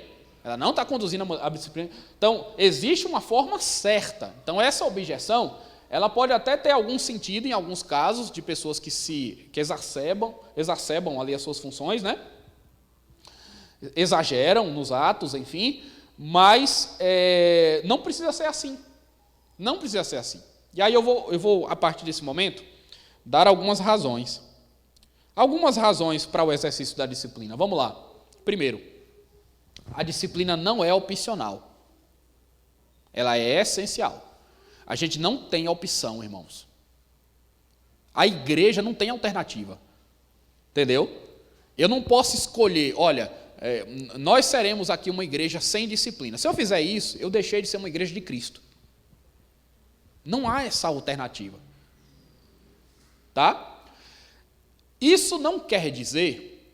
Ela não está conduzindo a disciplina. Então, existe uma forma certa. Então, essa objeção, ela pode até ter algum sentido em alguns casos de pessoas que exacerbam ali as suas funções, né? Exageram nos atos, enfim, mas não precisa ser assim. Não precisa ser assim. E aí eu vou, a partir desse momento, dar algumas razões. Algumas razões para o exercício da disciplina. Vamos lá. Primeiro, a disciplina não é opcional. Ela é essencial. A gente não tem opção, irmãos. A igreja não tem alternativa. Entendeu? Eu não posso escolher, olha, nós seremos aqui uma igreja sem disciplina. Se eu fizer isso, eu deixei de ser uma igreja de Cristo. Não há essa alternativa. Tá? Isso não quer dizer,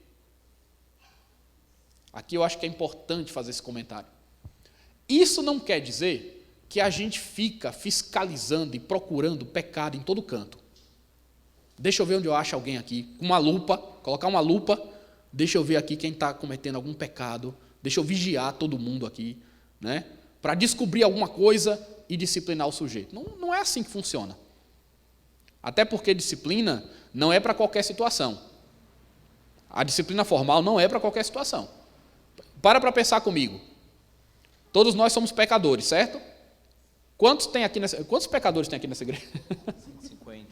aqui eu acho que é importante fazer esse comentário, Isso não quer dizer que a gente fica fiscalizando e procurando pecado em todo canto. Deixa eu ver onde eu acho alguém aqui, com uma lupa, colocar uma lupa, deixa eu ver aqui quem está cometendo algum pecado, deixa eu vigiar todo mundo aqui, né? Para descobrir alguma coisa e disciplinar o sujeito. Não é assim que funciona. Até porque disciplina não é para qualquer situação. A disciplina formal não é para qualquer situação. Para pensar comigo. Todos nós somos pecadores, certo? Quantos pecadores tem aqui nessa igreja? 150.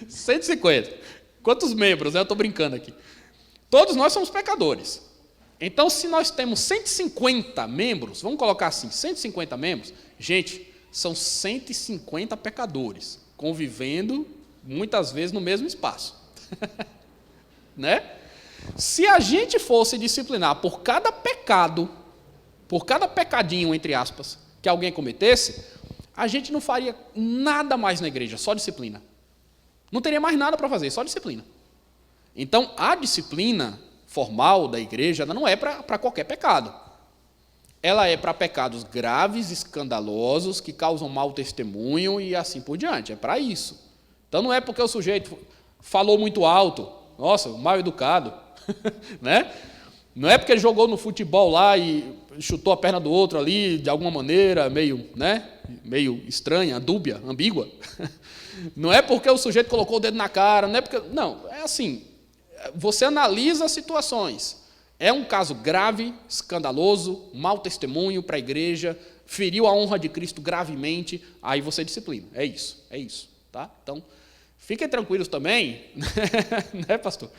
150. Quantos membros? Eu estou brincando aqui. Todos nós somos pecadores. Então, se nós temos 150 membros, vamos colocar assim, 150 membros, gente, são 150 pecadores, convivendo muitas vezes no mesmo espaço. Né? Se a gente fosse disciplinar por cada pecado, por cada pecadinho, entre aspas, que alguém cometesse, a gente não faria nada mais na igreja, só disciplina. Não teria mais nada para fazer, só disciplina. Então, a disciplina formal da igreja não é para qualquer pecado. Ela é para pecados graves, escandalosos, que causam mau testemunho e assim por diante. É para isso. Então, não é porque o sujeito falou muito alto, nossa, mal educado, né? Não é porque ele jogou no futebol lá e chutou a perna do outro ali de alguma maneira meio, né? Meio estranha, dúbia, ambígua. Não é porque o sujeito colocou o dedo na cara, não é porque... Não, é assim, você analisa as situações. É um caso grave, escandaloso, mau testemunho para a igreja, feriu a honra de Cristo gravemente, aí você disciplina. É isso, tá? Então, fiquem tranquilos também, né, pastor?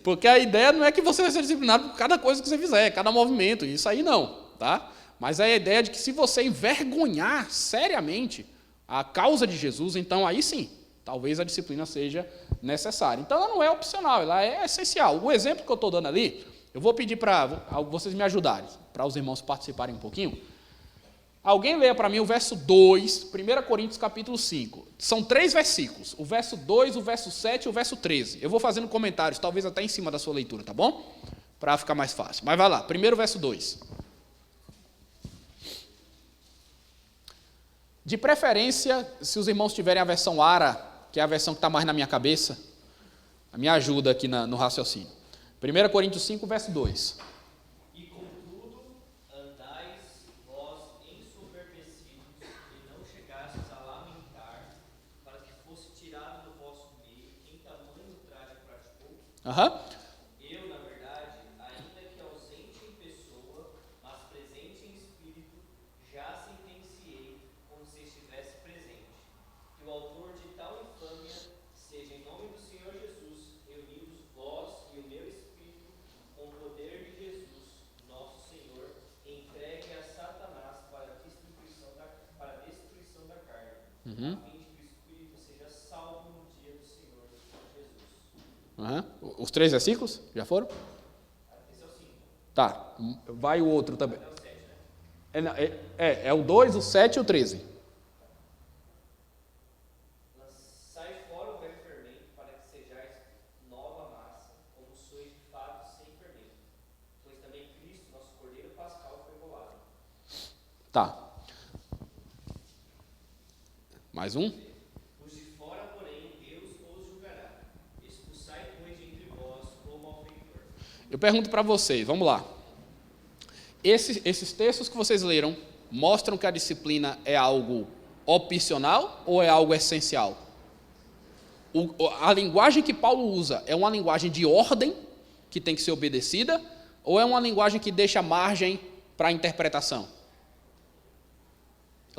Porque a ideia não é que você vai ser disciplinado por cada coisa que você fizer, cada movimento, isso aí não, tá? Mas é a ideia de que se você envergonhar seriamente a causa de Jesus, então aí sim, talvez a disciplina seja necessária. Então ela não é opcional, ela é essencial. O exemplo que eu estou dando ali, eu vou pedir para vocês me ajudarem, para os irmãos participarem um pouquinho. Alguém leia para mim o verso 2, 1 Coríntios capítulo 5. São 3 versículos, o verso 2, o verso 7 e o verso 13. Eu vou fazendo comentários, talvez até em cima da sua leitura, tá bom? Para ficar mais fácil. Mas vai lá, primeiro verso 2. De preferência, se os irmãos tiverem a versão ARA, que é a versão que está mais na minha cabeça, me ajuda aqui no raciocínio. 1 Coríntios 5, verso 2. E contudo, andais vós ensoberbecidos, e não chegastes a lamentar, para que fosse tirado do vosso meio quem tamanho traje praticou. Eu, na verdade, ainda que ausente em pessoa, mas presente em espírito, já sentenciei como se estivesse presente, que o autor de tal infâmia seja, em nome do Senhor Jesus, reunidos vós e o meu espírito, com o poder de Jesus, nosso Senhor, entregue a Satanás para a destruição da carne, a fim de que o espírito seja salvo no dia do Senhor Jesus. Os 3 versículos? Já foram? Esse é o 5. Tá, vai o outro também. É o 7, né? É o 2, o 7 e o 13. Sai fora o velho fermento, para que sejais nova massa, como sois de fato sem fermento. Pois também Cristo, nosso Cordeiro Pascal, foi imolado. Tá. Mais um? Os de fora, porém, Deus os julgará. Expulsai, pois, de entre vós o malfeitor. Eu pergunto para vocês, vamos lá. Esses textos que vocês leram mostram que a disciplina é algo opcional ou é algo essencial? A linguagem que Paulo usa é uma linguagem de ordem que tem que ser obedecida ou é uma linguagem que deixa margem para a interpretação?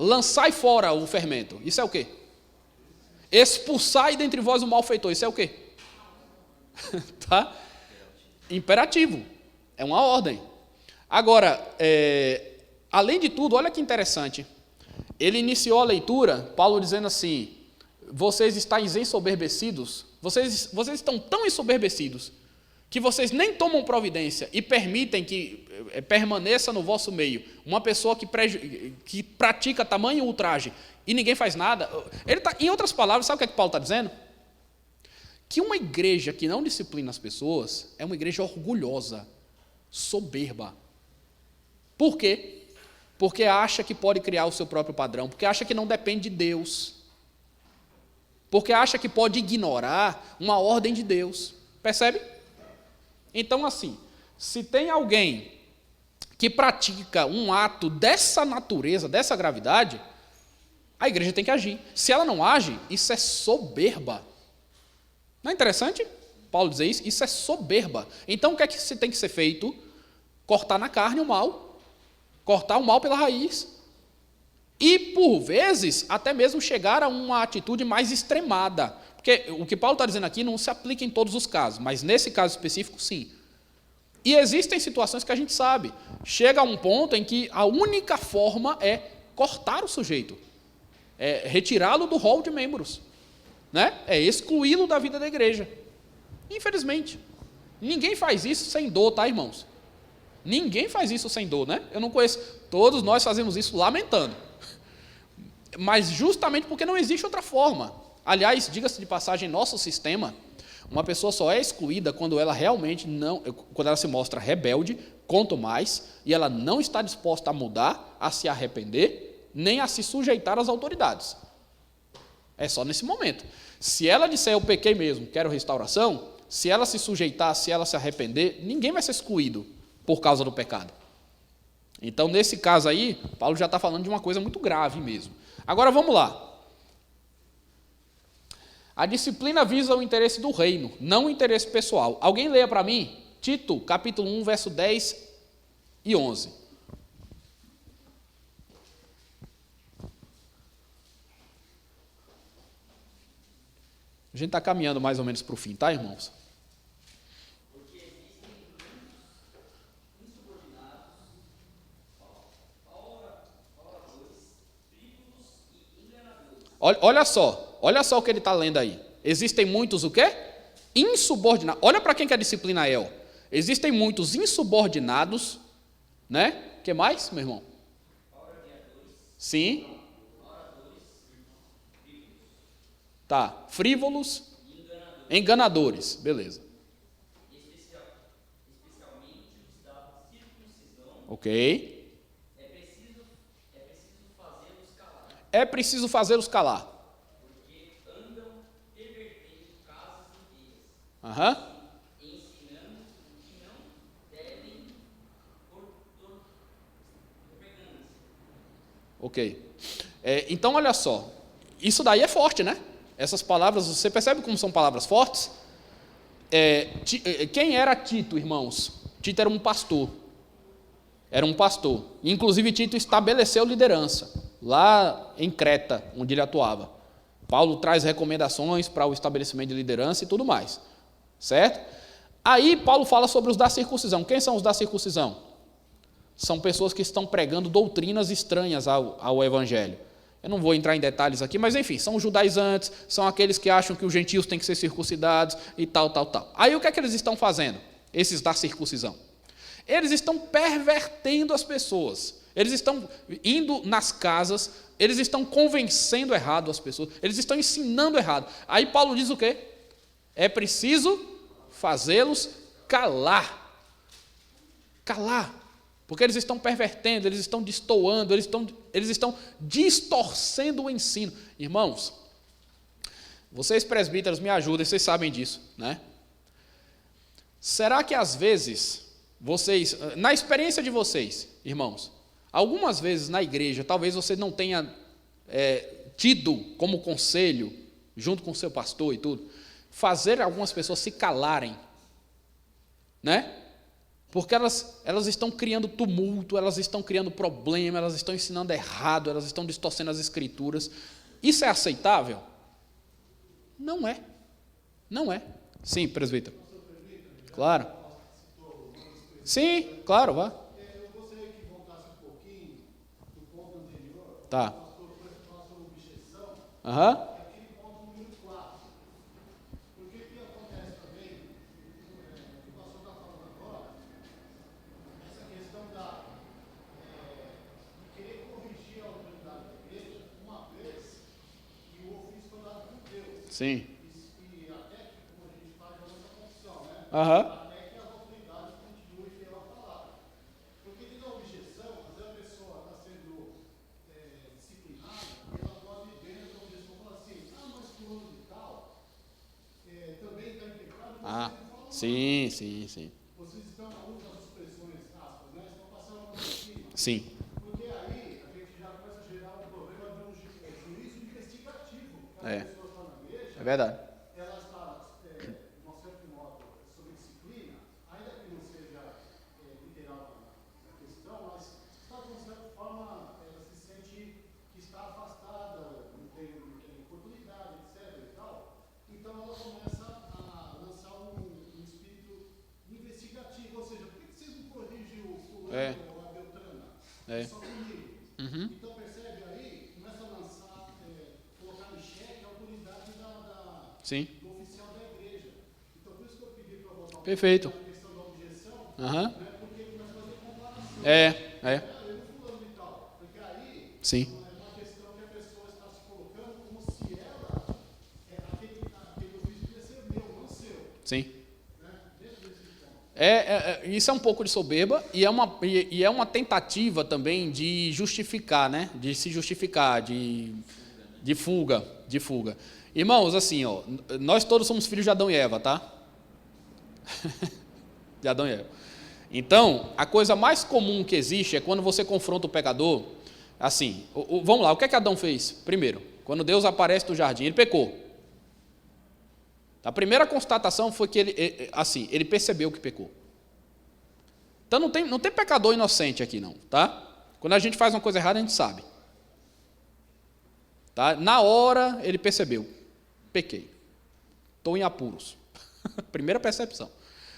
Lançai fora o fermento, isso é o quê? Expulsai dentre vós o malfeitor, isso é o quê? Tá? Imperativo, é uma ordem. Agora, além de tudo, olha que interessante, ele iniciou a leitura, Paulo dizendo assim, vocês estáis ensoberbecidos, vocês estão tão ensoberbecidos, que vocês nem tomam providência e permitem que permaneça no vosso meio uma pessoa que pratica tamanho ultraje e ninguém faz nada. Em outras palavras, sabe o que Paulo está dizendo? Que uma igreja que não disciplina as pessoas é uma igreja orgulhosa, soberba. Por quê? porque acha que pode criar o seu próprio padrão, porque acha que não depende de Deus, porque acha que pode ignorar uma ordem de Deus. Percebe? Então, assim, se tem alguém que pratica um ato dessa natureza, dessa gravidade, a igreja tem que agir. Se ela não age, isso é soberba. Não é interessante Paulo dizer isso? Isso é soberba. Então, o que é que tem que ser feito? Cortar na carne o mal. Cortar o mal pela raiz. E, por vezes, até mesmo chegar a uma atitude mais extremada. Porque o que Paulo está dizendo aqui não se aplica em todos os casos, mas nesse caso específico, sim. E existem situações que a gente sabe. Chega a um ponto em que a única forma é cortar o sujeito. É retirá-lo do rol de membros. Né? É excluí-lo da vida da igreja. Infelizmente. Ninguém faz isso sem dor, tá, irmãos? Ninguém faz isso sem dor, né? Eu não conheço. Todos nós fazemos isso lamentando. Mas justamente porque não existe outra forma. Aliás, diga-se de passagem, nosso sistema, uma pessoa só é excluída quando ela realmente não, quando ela se mostra rebelde, quanto mais, e ela não está disposta a mudar, a se arrepender, nem a se sujeitar às autoridades. É só nesse momento. Se ela disser, eu pequei mesmo, quero restauração, se ela se sujeitar, se ela se arrepender, ninguém vai ser excluído por causa do pecado. Então, nesse caso aí, Paulo já está falando de uma coisa muito grave mesmo. Agora, vamos lá. A disciplina visa o interesse do reino, não o interesse pessoal. Alguém leia para mim, Tito, capítulo 1, verso 10 e 11. A gente está caminhando mais ou menos para o fim, tá, irmãos? Porque existem muitos insubordinados, oradores, frívolos e enganadores. Olha só o que ele está lendo aí. Existem muitos o quê? Insubordinados. Olha para quem que a disciplina é, ó. Existem muitos insubordinados, né? O que mais, meu irmão? Sim. Tá. Frívolos, enganadores. Beleza. Especialmente os da circuncisão, Ok. é preciso fazê-los calar, É preciso fazê-los calar. porque andam pervertendo casas inteiras, Aham. ensinando o que não devem por ganância. Ok. Então, olha só. Isso daí é forte, né? Essas palavras, você percebe como são palavras fortes? Quem era Tito, irmãos? Tito era um pastor. Era um pastor. Inclusive, Tito estabeleceu liderança lá em Creta, onde ele atuava. Paulo traz recomendações para o estabelecimento de liderança e tudo mais. Certo? Aí, Paulo fala sobre os da circuncisão. Quem são os da circuncisão? São pessoas que estão pregando doutrinas estranhas ao evangelho. Eu não vou entrar em detalhes aqui, mas enfim, são os judaizantes, são aqueles que acham que os gentios têm que ser circuncidados e tal. Aí o que é que eles estão fazendo? Esses da circuncisão. Eles estão pervertendo as pessoas. Eles estão indo nas casas, eles estão convencendo errado as pessoas, eles estão ensinando errado. Aí Paulo diz o quê? É preciso fazê-los calar. Calar. Porque eles estão pervertendo, eles estão destoando, eles estão distorcendo o ensino. Irmãos, vocês presbíteros me ajudem, vocês sabem disso, né? Será que às vezes, vocês, na experiência de vocês, irmãos, algumas vezes na igreja, talvez você não tenha tido como conselho, junto com o seu pastor e tudo, fazer algumas pessoas se calarem, né? Porque elas estão criando tumulto, elas estão criando problema, elas estão ensinando errado, elas estão distorcendo as escrituras. Isso é aceitável? Não é. Não é. Sim, presbítero. Claro. Sim, claro, vá. Eu gostaria que voltasse um pouquinho do ponto anterior. Tá. Falar sobre objeção. Aham. Aquele ponto número 4. Porque o que acontece também, o que o pastor está falando agora, essa questão de querer corrigir a autoridade da igreja, uma vez que o ofício foi dado por Deus. Sim. E até que, como a gente faz a nossa confissão, né? Aham. Até que as autoridades continuem fiel à palavra. Porque de objeção, às vezes a pessoa está sendo Ah, sim. Vocês estão usando as expressões aspas, né? Estão passando por cima. Sim. Porque aí a gente já começa a gerar um problema de um juízo investigativo. Porque É. a pessoa está na igreja, É verdade. ela está, de um certo modo, sob disciplina, ainda que não seja literal na questão, mas está, de uma certa forma, ela se sente que está afastada, não tem oportunidade, etc. e tal. Então ela começa a lançar um espírito investigativo, ou seja, por que vocês não corrigem o fulano ou a Beltrana? Só comigo. Então percebe aí, começa a lançar, colocar em xeque a autoridade Sim. do oficial da igreja. Então por isso que eu pedi para botar Perfeito. a questão da objeção, Aham. porque começa a fazer comparação. É. Eu não fulano e tal, porque aí Sim. é uma questão que a pessoa está se colocando como se ela, aquele ofício devia ser meu, não seu. Sim. Isso é um pouco de soberba e é uma tentativa também de justificar, né? De se justificar, de fuga. Irmãos, assim, ó, nós todos somos filhos de Adão e Eva, tá? De Adão e Eva. Então, a coisa mais comum que existe é quando você confronta o pecador, assim, vamos lá, o que é que Adão fez? Primeiro, quando Deus aparece no jardim, ele pecou. A primeira constatação foi que ele percebeu que pecou. Então não tem pecador inocente aqui não, tá? Quando a gente faz uma coisa errada, a gente sabe. Tá? Na hora ele percebeu, pequei, estou em apuros. Primeira percepção.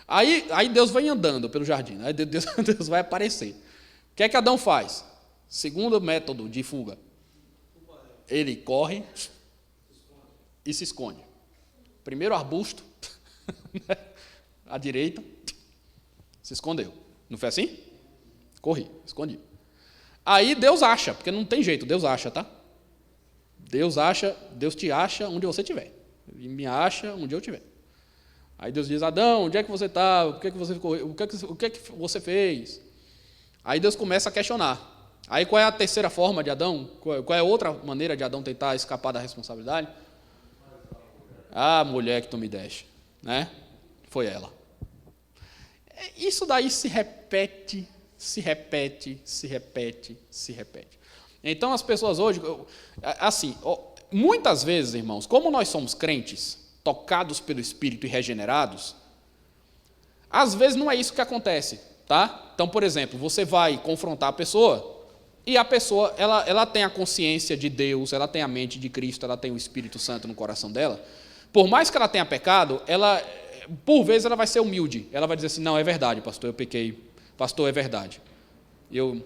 Aí Deus vem andando pelo jardim, aí Deus vai aparecer. O que é que Adão faz? Segundo método de fuga, ele corre e se esconde. Primeiro arbusto, à direita, se escondeu. Não foi assim? Corri, escondi. Aí Deus acha, porque não tem jeito, Deus acha, tá? Deus te acha onde você estiver. E me acha onde eu estiver. Aí Deus diz, Adão, onde é que você está? O que é que você fez? Aí Deus começa a questionar. Aí qual é a terceira forma de Adão? Qual é a outra maneira de Adão tentar escapar da responsabilidade? A mulher que tu me deste, né? Foi ela. Isso daí se repete. Então as pessoas hoje, assim, muitas vezes, irmãos, como nós somos crentes, tocados pelo Espírito e regenerados, às vezes não é isso que acontece, tá? Então, por exemplo, você vai confrontar a pessoa e a pessoa, ela tem a consciência de Deus, ela tem a mente de Cristo, ela tem o Espírito Santo no coração dela. Por mais que ela tenha pecado, por vezes ela vai ser humilde. Ela vai dizer assim, não, é verdade, pastor, eu pequei. Pastor, é verdade. Eu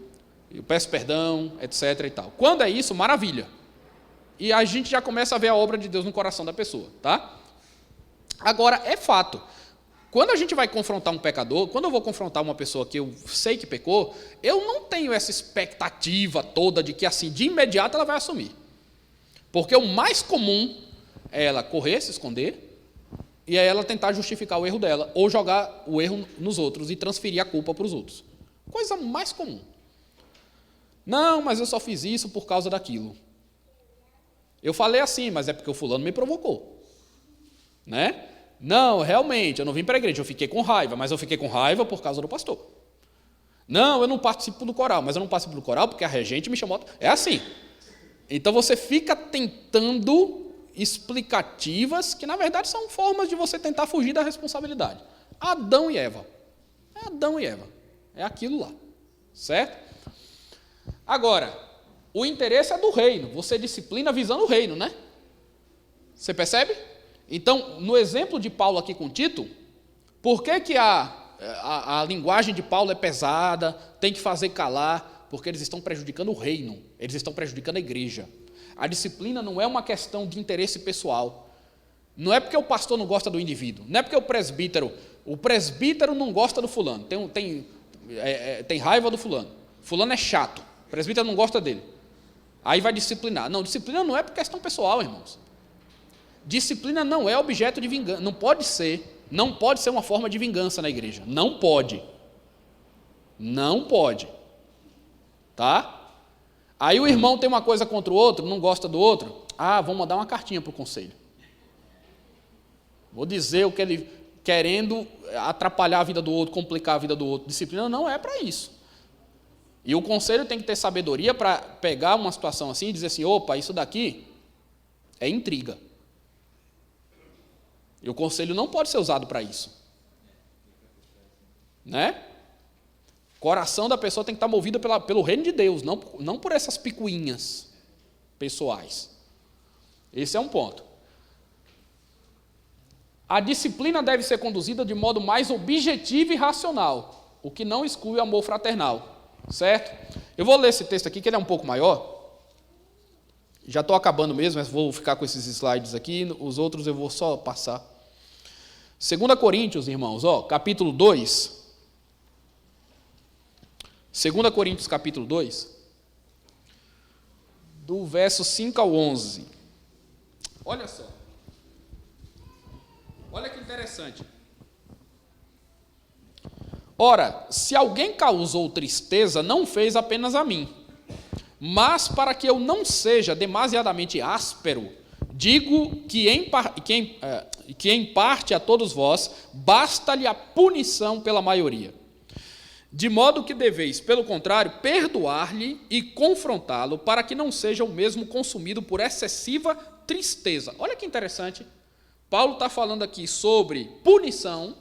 peço perdão, etc. e tal. Quando é isso, maravilha. E a gente já começa a ver a obra de Deus no coração da pessoa, tá? Agora, é fato. Quando a gente vai confrontar um pecador, quando eu vou confrontar uma pessoa que eu sei que pecou, eu não tenho essa expectativa toda de que, assim, de imediato ela vai assumir. Porque o mais comum é ela correr, se esconder, e é ela tentar justificar o erro dela, ou jogar o erro nos outros e transferir a culpa para os outros. Coisa mais comum. Não, mas eu só fiz isso por causa daquilo. Eu falei assim, mas é porque o fulano me provocou. Né? Não, realmente, eu não vim para a igreja, eu fiquei com raiva, mas eu fiquei com raiva por causa do pastor. Não, eu não participo do coral, mas eu não participo do coral porque a regente me chamou. É assim. Então você fica tentando explicativas que, na verdade, são formas de você tentar fugir da responsabilidade. Adão e Eva. É Adão e Eva. É aquilo lá. Certo? Agora, o interesse é do reino. Você disciplina visando o reino, né? Você percebe? Então, no exemplo de Paulo aqui com Tito, por que a linguagem de Paulo é pesada, tem que fazer calar? Porque eles estão prejudicando o reino, eles estão prejudicando a igreja. A disciplina não é uma questão de interesse pessoal. Não é porque o pastor não gosta do indivíduo, não é porque o presbítero não gosta do fulano, tem raiva do fulano. Fulano é chato, o presbítero não gosta dele. Aí vai disciplinar. Não, disciplina não é por questão pessoal, irmãos. Disciplina não é objeto de vingança, não pode ser uma forma de vingança na igreja, não pode, tá? Aí o irmão tem uma coisa contra o outro, não gosta do outro, vamos mandar uma cartinha para o conselho, vou dizer o que ele, querendo atrapalhar a vida do outro, complicar a vida do outro. Disciplina não é para isso. E o conselho tem que ter sabedoria para pegar uma situação assim e dizer assim, opa, isso daqui é intriga. E o conselho não pode ser usado para isso. Né? O coração da pessoa tem que estar movido pelo reino de Deus, não por essas picuinhas pessoais. Esse é um ponto. A disciplina deve ser conduzida de modo mais objetivo e racional, o que não exclui o amor fraternal, certo? Eu vou ler esse texto aqui, que ele é um pouco maior. Já estou acabando mesmo, mas vou ficar com esses slides aqui, os outros eu vou só passar. 2 Coríntios, irmãos, capítulo 2. 2 Coríntios, capítulo 2, do verso 5 ao 11. Olha só. Olha que interessante. Ora, se alguém causou tristeza, não fez apenas a mim, mas para que eu não seja demasiadamente áspero, digo que em parte a todos vós basta-lhe a punição pela maioria. De modo que deveis, pelo contrário, perdoar-lhe e confrontá-lo, para que não seja o mesmo consumido por excessiva tristeza. Olha que interessante. Paulo está falando aqui sobre punição,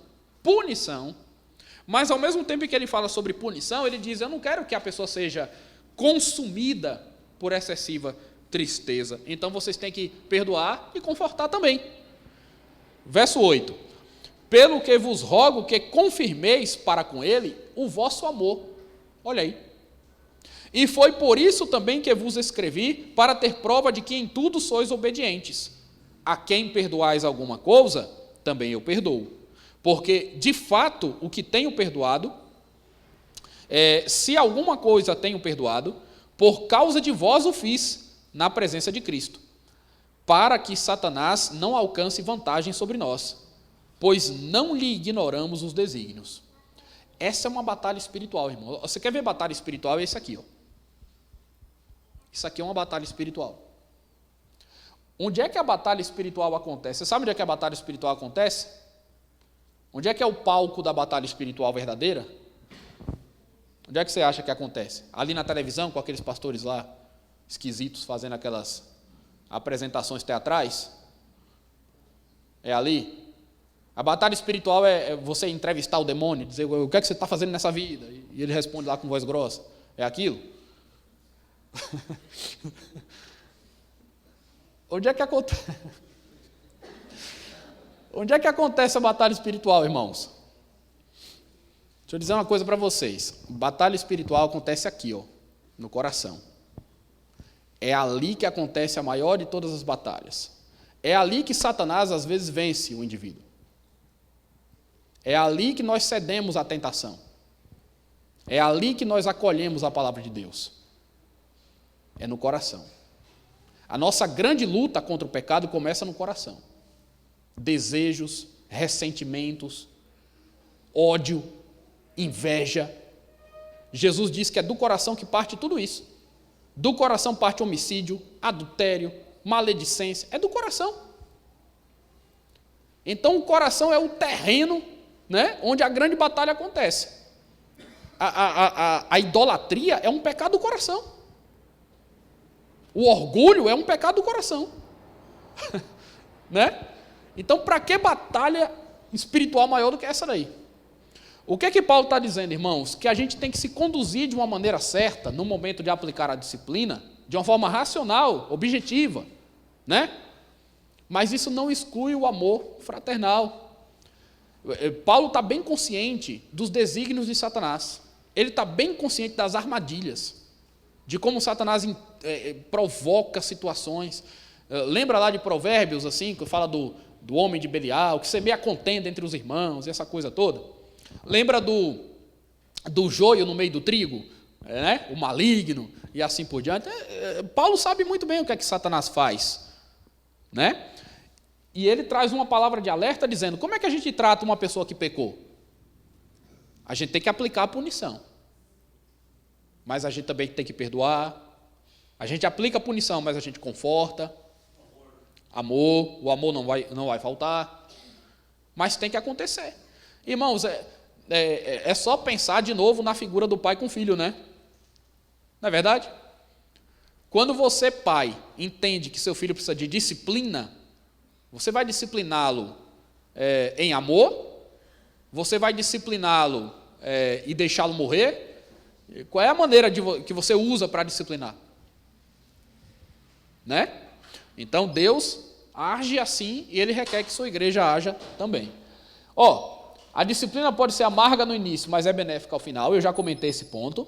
mas ao mesmo tempo que ele fala sobre punição, ele diz, eu não quero que a pessoa seja consumida por excessiva tristeza. Então vocês têm que perdoar e confortar também. Verso 8. Pelo que vos rogo que confirmeis para com ele o vosso amor. Olha aí. E foi por isso também que vos escrevi, para ter prova de que em tudo sois obedientes. A quem perdoais alguma coisa, também eu perdoo. Porque, de fato, o que tenho perdoado, se alguma coisa tenho perdoado, por causa de vós o fiz, na presença de Cristo, para que Satanás não alcance vantagem sobre nós, pois não lhe ignoramos os desígnios. Essa é uma batalha espiritual, irmão. Você quer ver batalha espiritual? É isso aqui. Isso aqui é uma batalha espiritual. Onde é que a batalha espiritual acontece? Você sabe onde é que a batalha espiritual acontece? Onde é que é o palco da batalha espiritual verdadeira? Onde é que você acha que acontece? Ali na televisão, com aqueles pastores lá, esquisitos, fazendo aquelas apresentações teatrais? É ali? A batalha espiritual é você entrevistar o demônio, dizer, o que é que você está fazendo nessa vida? E ele responde lá com voz grossa. É aquilo? Onde é que acontece? Onde é que acontece a batalha espiritual, irmãos? Deixa eu dizer uma coisa para vocês. Batalha espiritual acontece aqui, no coração. É ali que acontece a maior de todas as batalhas. É ali que Satanás às vezes vence o indivíduo. É ali que nós cedemos à tentação. É ali que nós acolhemos a palavra de Deus. É no coração. A nossa grande luta contra o pecado começa no coração. Desejos, ressentimentos, ódio, inveja. Jesus diz que é do coração que parte tudo isso. Do coração parte homicídio, adultério, maledicência. É do coração. Então o coração é o terreno, né, onde a grande batalha acontece. A idolatria é um pecado do coração. O orgulho é um pecado do coração. Né? Então, para que batalha espiritual maior do que essa daí? O que é que Paulo está dizendo, irmãos? Que a gente tem que se conduzir de uma maneira certa, no momento de aplicar a disciplina, de uma forma racional, objetiva, né? Mas isso não exclui o amor fraternal. Paulo está bem consciente dos desígnios de Satanás. Ele está bem consciente das armadilhas, de como Satanás provoca situações. Lembra lá de Provérbios, assim, que fala do homem de Belial, que semeia contenda entre os irmãos, e essa coisa toda? Lembra do joio no meio do trigo, né? O maligno, e assim por diante? Paulo sabe muito bem o que é que Satanás faz, né? E ele traz uma palavra de alerta dizendo, como é que a gente trata uma pessoa que pecou? A gente tem que aplicar a punição. Mas a gente também tem que perdoar. A gente aplica a punição, mas a gente conforta. Amor, o amor não vai faltar. Mas tem que acontecer. Irmãos, é só pensar de novo na figura do pai com o filho, né? Não é verdade? Quando você, pai, entende que seu filho precisa de disciplina, você vai discipliná-lo em amor? Você vai discipliná-lo e deixá-lo morrer? Qual é a maneira que você usa para disciplinar? Né? Então, Deus age assim e Ele requer que sua igreja haja também. A disciplina pode ser amarga no início, mas é benéfica ao final, eu já comentei esse ponto.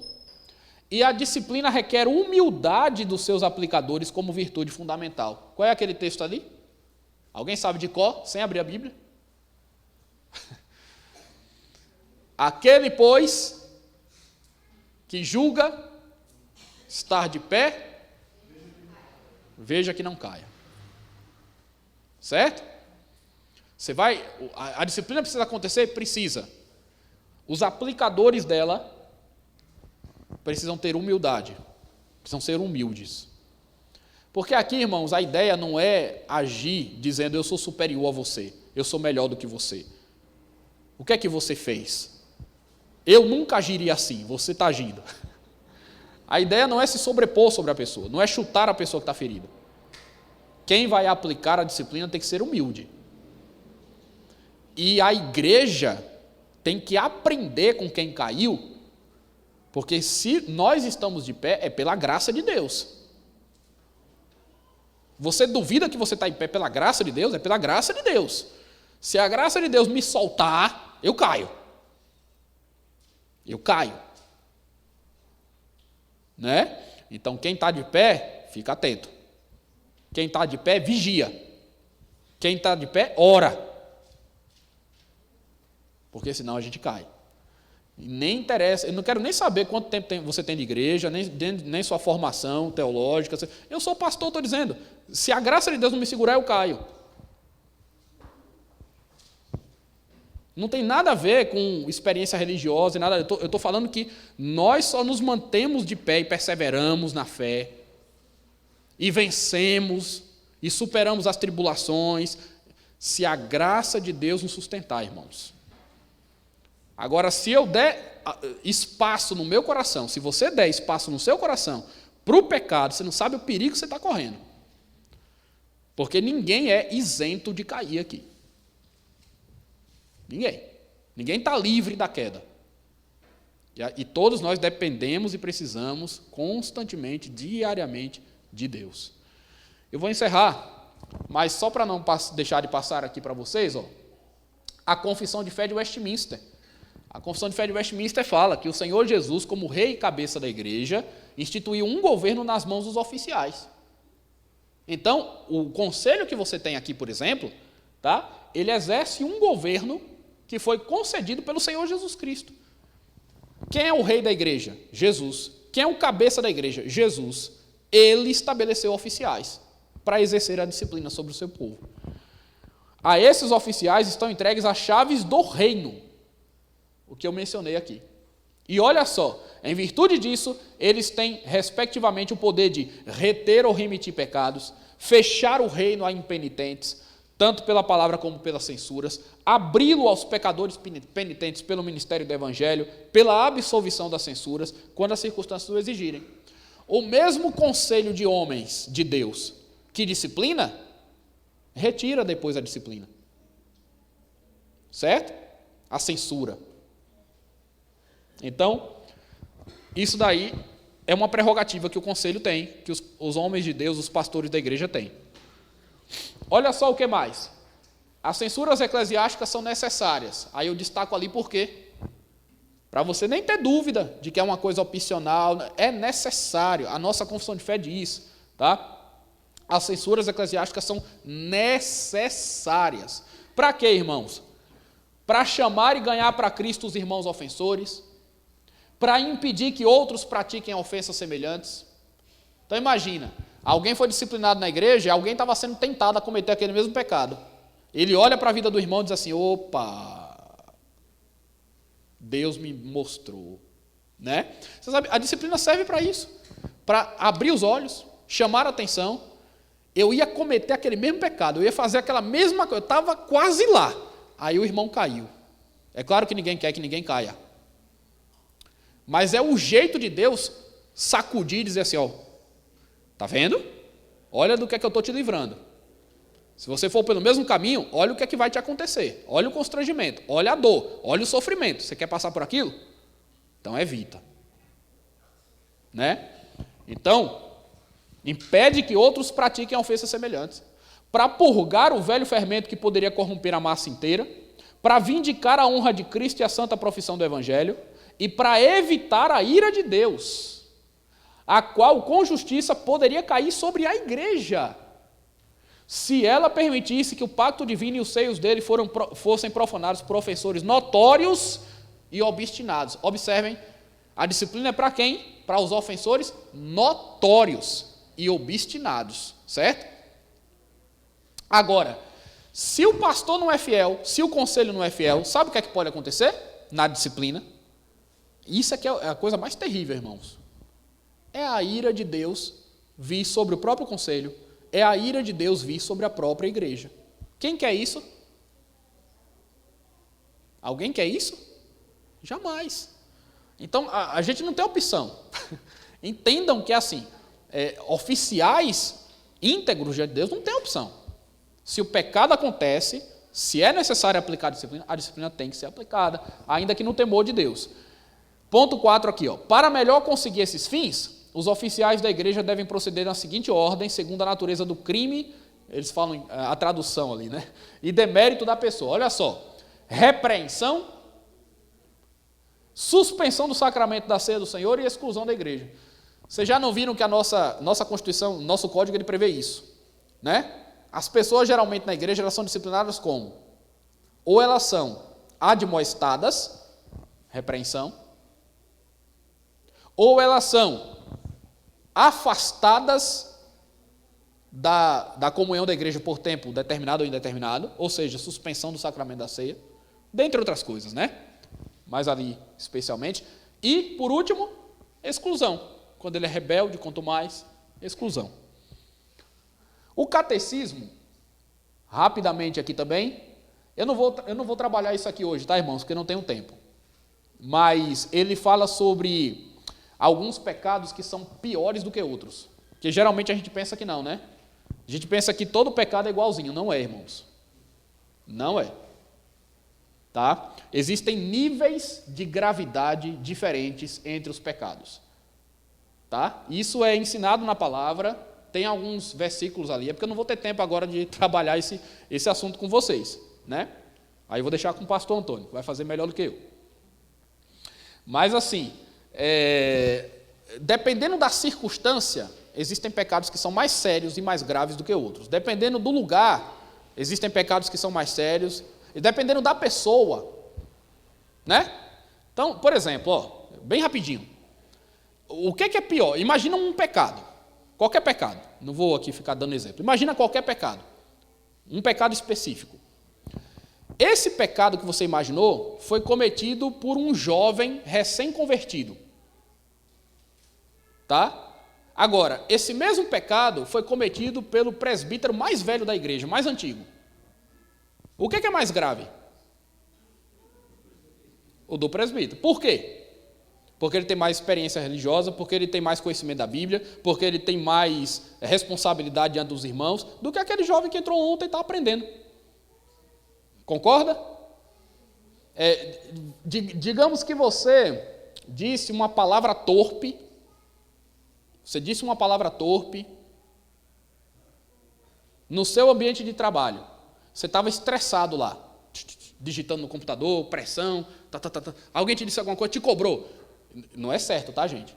E a disciplina requer humildade dos seus aplicadores como virtude fundamental. Qual é aquele texto ali? Alguém sabe de cor, sem abrir a Bíblia? Aquele, pois, que julga estar de pé, veja que não caia. Certo? A disciplina precisa acontecer? Precisa. Os aplicadores dela precisam ter humildade, precisam ser humildes. Porque aqui, irmãos, a ideia não é agir dizendo eu sou superior a você, eu sou melhor do que você. O que é que você fez? Eu nunca agiria assim, você está agindo. A ideia não é se sobrepor sobre a pessoa, não é chutar a pessoa que está ferida. Quem vai aplicar a disciplina tem que ser humilde. E a igreja tem que aprender com quem caiu, porque se nós estamos de pé, é pela graça de Deus. Você duvida que você está em pé pela graça de Deus? É pela graça de Deus. Se a graça de Deus me soltar, eu caio. Eu caio. Né? Então, quem está de pé, fica atento. Quem está de pé, vigia. Quem está de pé, ora. Porque senão a gente cai. E nem interessa, eu não quero nem saber quanto tempo você tem de igreja, nem sua formação teológica. Eu sou pastor, estou dizendo, se a graça de Deus não me segurar, eu caio. Não tem nada a ver com experiência religiosa, nada. Eu estou falando que nós só nos mantemos de pé e perseveramos na fé, e vencemos, e superamos as tribulações, se a graça de Deus nos sustentar, irmãos. Agora, se eu der espaço no meu coração, se você der espaço no seu coração para o pecado, você não sabe o perigo que você está correndo. Porque ninguém é isento de cair aqui. Ninguém. Ninguém está livre da queda. E todos nós dependemos e precisamos constantemente, diariamente, de Deus. Eu vou encerrar, mas só para não deixar de passar aqui para vocês, a Confissão de Fé de Westminster. A Confissão de Fé de Westminster fala que o Senhor Jesus, como rei e cabeça da igreja, instituiu um governo nas mãos dos oficiais. Então, o conselho que você tem aqui, por exemplo, tá? Ele exerce um governo que foi concedido pelo Senhor Jesus Cristo. Quem é o rei da igreja? Jesus. Quem é o cabeça da igreja? Jesus. Ele estabeleceu oficiais para exercer a disciplina sobre o seu povo. A esses oficiais estão entregues as chaves do reino, o que eu mencionei aqui. E olha só, em virtude disso, eles têm, respectivamente, o poder de reter ou remitir pecados, fechar o reino a impenitentes, tanto pela palavra como pelas censuras, abri-lo aos pecadores penitentes pelo ministério do Evangelho, pela absolvição das censuras, quando as circunstâncias o exigirem. O mesmo conselho de homens de Deus que disciplina, retira depois a disciplina. Certo? A censura. Então, isso daí é uma prerrogativa que o conselho tem, que os homens de Deus, os pastores da igreja têm. Olha só o que mais. As censuras eclesiásticas são necessárias. Aí eu destaco ali por quê. Para você nem ter dúvida de que é uma coisa opcional, é necessário. A nossa confissão de fé diz, tá? As censuras eclesiásticas são necessárias. Para quê, irmãos? Para chamar e ganhar para Cristo os irmãos ofensores, para impedir que outros pratiquem ofensas semelhantes. Então imagina, alguém foi disciplinado na igreja e alguém estava sendo tentado a cometer aquele mesmo pecado. Ele olha para a vida do irmão e diz assim, opa, Deus me mostrou. Né? Você sabe, a disciplina serve para isso, para abrir os olhos, chamar a atenção. Eu ia cometer aquele mesmo pecado, eu ia fazer aquela mesma coisa, eu estava quase lá, aí o irmão caiu. É claro que ninguém quer que ninguém caia. Mas é o jeito de Deus sacudir e dizer assim, ó, tá vendo? Olha do que é que eu estou te livrando. Se você for pelo mesmo caminho, olha o que é que vai te acontecer. Olha o constrangimento, olha a dor, olha o sofrimento. Você quer passar por aquilo? Então evita. Né? Então, impede que outros pratiquem ofensas semelhantes. Para purgar o velho fermento que poderia corromper a massa inteira, para vindicar a honra de Cristo e a santa profissão do Evangelho, e para evitar a ira de Deus, a qual com justiça poderia cair sobre a igreja, se ela permitisse que o pacto divino e os seios dele fossem profanados por ofensores notórios e obstinados. Observem, a disciplina é para quem? Para os ofensores notórios e obstinados, certo? Agora, se o pastor não é fiel, se o conselho não é fiel, sabe o que é que pode acontecer na disciplina? Isso aqui é a coisa mais terrível, irmãos. É a ira de Deus vir sobre o próprio conselho, é a ira de Deus vir sobre a própria igreja. Quem quer isso? Alguém quer isso? Jamais. Então, a gente não tem opção. Entendam que, assim, oficiais íntegros diante de Deus não tem opção. Se o pecado acontece, se é necessário aplicar a disciplina tem que ser aplicada, ainda que no temor de Deus. Ponto 4 aqui, ó. Para melhor conseguir esses fins, os oficiais da igreja devem proceder na seguinte ordem, segundo a natureza do crime, eles falam a tradução ali, né? E demérito da pessoa. Olha só. Repreensão, suspensão do sacramento da ceia do Senhor e exclusão da igreja. Vocês já não viram que a nossa Constituição, nosso código, ele prevê isso, né? As pessoas geralmente na igreja elas são disciplinadas como? Ou elas são admoestadas, repreensão, ou elas são afastadas da comunhão da igreja por tempo determinado ou indeterminado, ou seja, suspensão do sacramento da ceia, dentre outras coisas, né? Mas ali especialmente. E, por último, exclusão. Quando ele é rebelde, quanto mais, exclusão. O catecismo, rapidamente aqui também, eu não vou trabalhar isso aqui hoje, tá, irmãos, porque eu não tenho tempo. Mas ele fala sobre alguns pecados que são piores do que outros. Porque geralmente a gente pensa que não, né? A gente pensa que todo pecado é igualzinho. Não é, irmãos. Não é. Tá? Existem níveis de gravidade diferentes entre os pecados. Tá? Isso é ensinado na palavra. Tem alguns versículos ali, é porque eu não vou ter tempo agora de trabalhar esse assunto com vocês, né? Aí eu vou deixar com o pastor Antônio, que vai fazer melhor do que eu. Mas assim, dependendo da circunstância, existem pecados que são mais sérios e mais graves do que outros. Dependendo do lugar, existem pecados que são mais sérios, e dependendo da pessoa, né? Então, por exemplo, ó, bem rapidinho, o que é pior? Imagina um pecado. Qualquer pecado, não vou aqui ficar dando exemplo. Imagina qualquer pecado, um pecado específico. Esse pecado que você imaginou foi cometido por um jovem recém-convertido. Tá? Agora, esse mesmo pecado foi cometido pelo presbítero mais velho da igreja, mais antigo. O que é mais grave? O do presbítero. Por quê? Porque ele tem mais experiência religiosa, porque ele tem mais conhecimento da Bíblia, porque ele tem mais responsabilidade diante dos irmãos, do que aquele jovem que entrou ontem e está aprendendo. Concorda? Digamos que você disse uma palavra torpe, no seu ambiente de trabalho. Você estava estressado lá, digitando no computador, pressão, alguém te disse alguma coisa, te cobrou. Não é certo, tá, gente?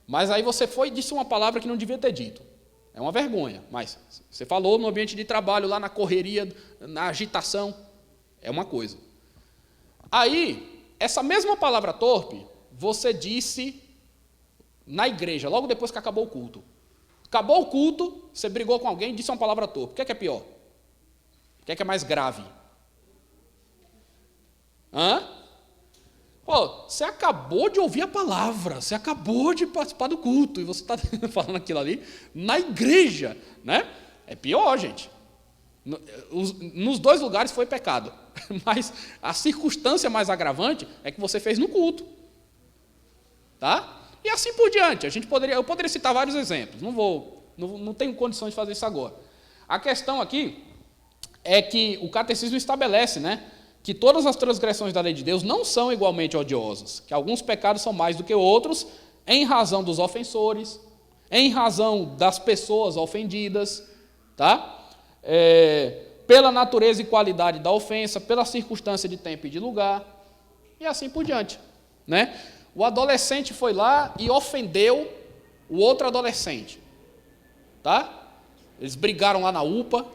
Mas aí você foi e disse uma palavra que não devia ter dito. É uma vergonha, mas você falou no ambiente de trabalho, lá na correria, na agitação, é uma coisa. Aí, essa mesma palavra torpe, você disse na igreja, logo depois que acabou o culto. Acabou o culto, você brigou com alguém e disse uma palavra torpe. O que é pior? O que é mais grave? Pô, você acabou de ouvir a palavra, você acabou de participar do culto, e você está falando aquilo ali na igreja, né? É pior, gente. Nos dois lugares foi pecado. Mas a circunstância mais agravante é que você fez no culto. Tá? E assim por diante. Eu poderia citar vários exemplos. Não tenho condições de fazer isso agora. A questão aqui é que o catecismo estabelece, né, que todas as transgressões da lei de Deus não são igualmente odiosas, que alguns pecados são mais do que outros, em razão dos ofensores, em razão das pessoas ofendidas, tá? Pela natureza e qualidade da ofensa, pela circunstância de tempo e de lugar, e assim por diante, né? O adolescente foi lá e ofendeu o outro adolescente, tá? Eles brigaram lá na UPA,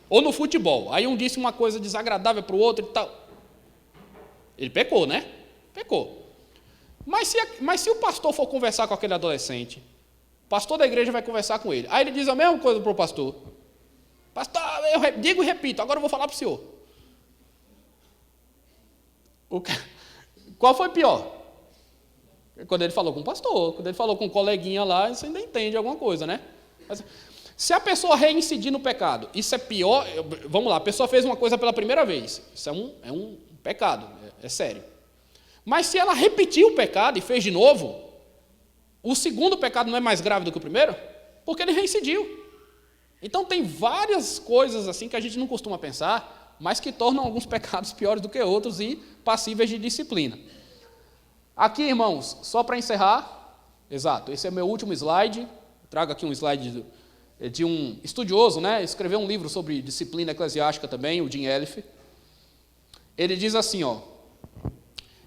ou no futebol. Aí um disse uma coisa desagradável para o outro e tal. Ele pecou, né? Pecou. Mas se o pastor for conversar com aquele adolescente, o pastor da igreja vai conversar com ele. Aí ele diz a mesma coisa para o pastor. Pastor, eu digo e repito, agora eu vou falar para o senhor. Qual foi pior? Quando ele falou com o pastor, quando ele falou com um coleguinha lá, você ainda entende alguma coisa, né? Mas, se a pessoa reincidir no pecado, isso é pior. Vamos lá, a pessoa fez uma coisa pela primeira vez. Isso é um pecado, é sério. Mas se ela repetiu o pecado e fez de novo, o segundo pecado não é mais grave do que o primeiro? Porque ele reincidiu. Então tem várias coisas assim que a gente não costuma pensar, mas que tornam alguns pecados piores do que outros e passíveis de disciplina. Aqui, irmãos, só para encerrar, exato, esse é meu último slide. Trago aqui um slide de um estudioso, né? Escreveu um livro sobre disciplina eclesiástica também, o Jim Elliff. Ele diz assim, ó: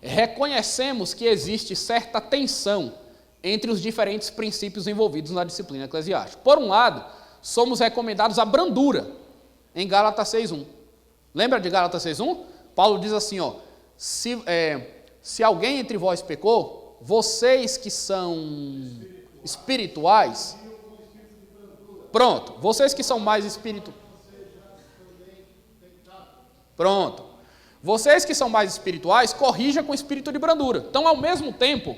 reconhecemos que existe certa tensão entre os diferentes princípios envolvidos na disciplina eclesiástica. Por um lado, somos recomendados a brandura, em Gálatas 6:1. Lembra de Gálatas 6:1? Paulo diz assim, ó: se alguém entre vós pecou, vocês que são espirituais, pronto, vocês que são mais espirituais, pronto, vocês que são mais espirituais, corrija com espírito de brandura. Então, ao mesmo tempo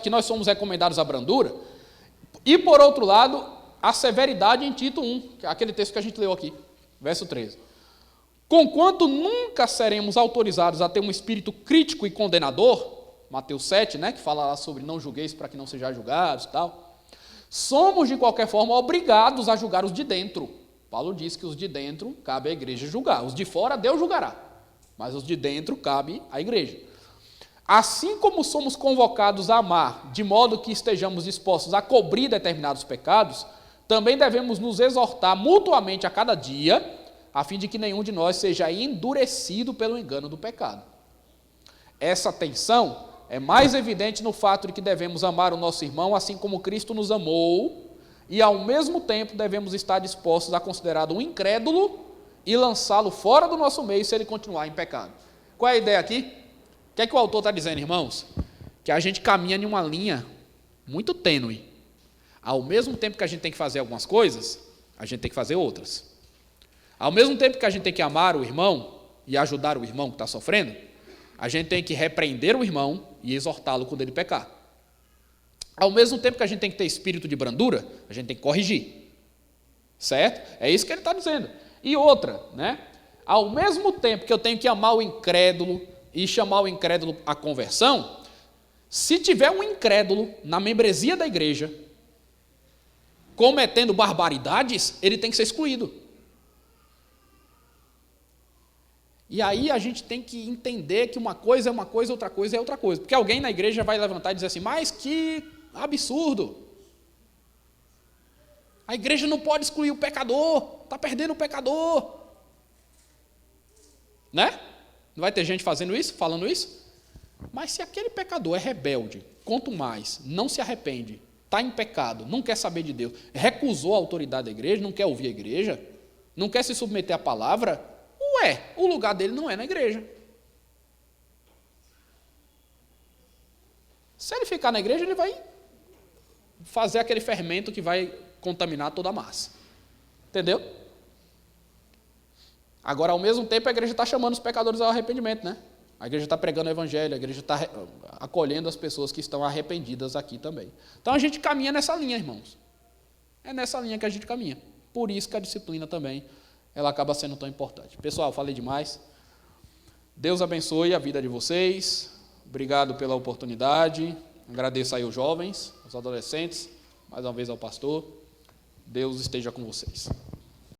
que nós somos recomendados a brandura, e por outro lado, a severidade em Tito 1, que é aquele texto que a gente leu aqui, verso 13. Conquanto nunca seremos autorizados a ter um espírito crítico e condenador, Mateus 7, né, que fala lá sobre não julgueis para que não sejais julgados e tal, somos de qualquer forma obrigados a julgar os de dentro. Paulo diz que os de dentro cabe à igreja julgar, os de fora Deus julgará, mas os de dentro cabe à igreja. Assim como somos convocados a amar, de modo que estejamos dispostos a cobrir determinados pecados, também devemos nos exortar mutuamente a cada dia, a fim de que nenhum de nós seja endurecido pelo engano do pecado. Essa tensão é mais evidente no fato de que devemos amar o nosso irmão assim como Cristo nos amou, e ao mesmo tempo devemos estar dispostos a considerá-lo um incrédulo e lançá-lo fora do nosso meio se ele continuar em pecado. Qual é a ideia aqui? O que é que o autor está dizendo, irmãos? Que a gente caminha em uma linha muito tênue. Ao mesmo tempo que a gente tem que fazer algumas coisas, a gente tem que fazer outras. Ao mesmo tempo que a gente tem que amar o irmão e ajudar o irmão que está sofrendo, a gente tem que repreender o irmão e exortá-lo quando ele pecar. Ao mesmo tempo que a gente tem que ter espírito de brandura, a gente tem que corrigir. Certo? É isso que ele está dizendo. E outra, né? Ao mesmo tempo que eu tenho que amar o incrédulo e chamar o incrédulo à conversão, se tiver um incrédulo na membresia da igreja cometendo barbaridades, ele tem que ser excluído. E aí a gente tem que entender que uma coisa é uma coisa, outra coisa é outra coisa. Porque alguém na igreja vai levantar e dizer assim, mas que absurdo. A igreja não pode excluir o pecador, está perdendo o pecador. Né? Não vai ter gente fazendo isso, falando isso? Mas se aquele pecador é rebelde, quanto mais, não se arrepende, está em pecado, não quer saber de Deus, recusou a autoridade da igreja, não quer ouvir a igreja, não quer se submeter à palavra, o lugar dele não é na igreja. Se ele ficar na igreja, ele vai fazer aquele fermento que vai contaminar toda a massa. Entendeu? Agora, ao mesmo tempo, a igreja está chamando os pecadores ao arrependimento, né? A igreja está pregando o evangelho, a igreja está acolhendo as pessoas que estão arrependidas aqui também. Então, a gente caminha nessa linha, irmãos. É nessa linha que a gente caminha. Por isso que a disciplina também ela acaba sendo tão importante. Pessoal, falei demais. Deus abençoe a vida de vocês. Obrigado pela oportunidade. Agradeço aí aos jovens, aos adolescentes, mais uma vez ao pastor. Deus esteja com vocês.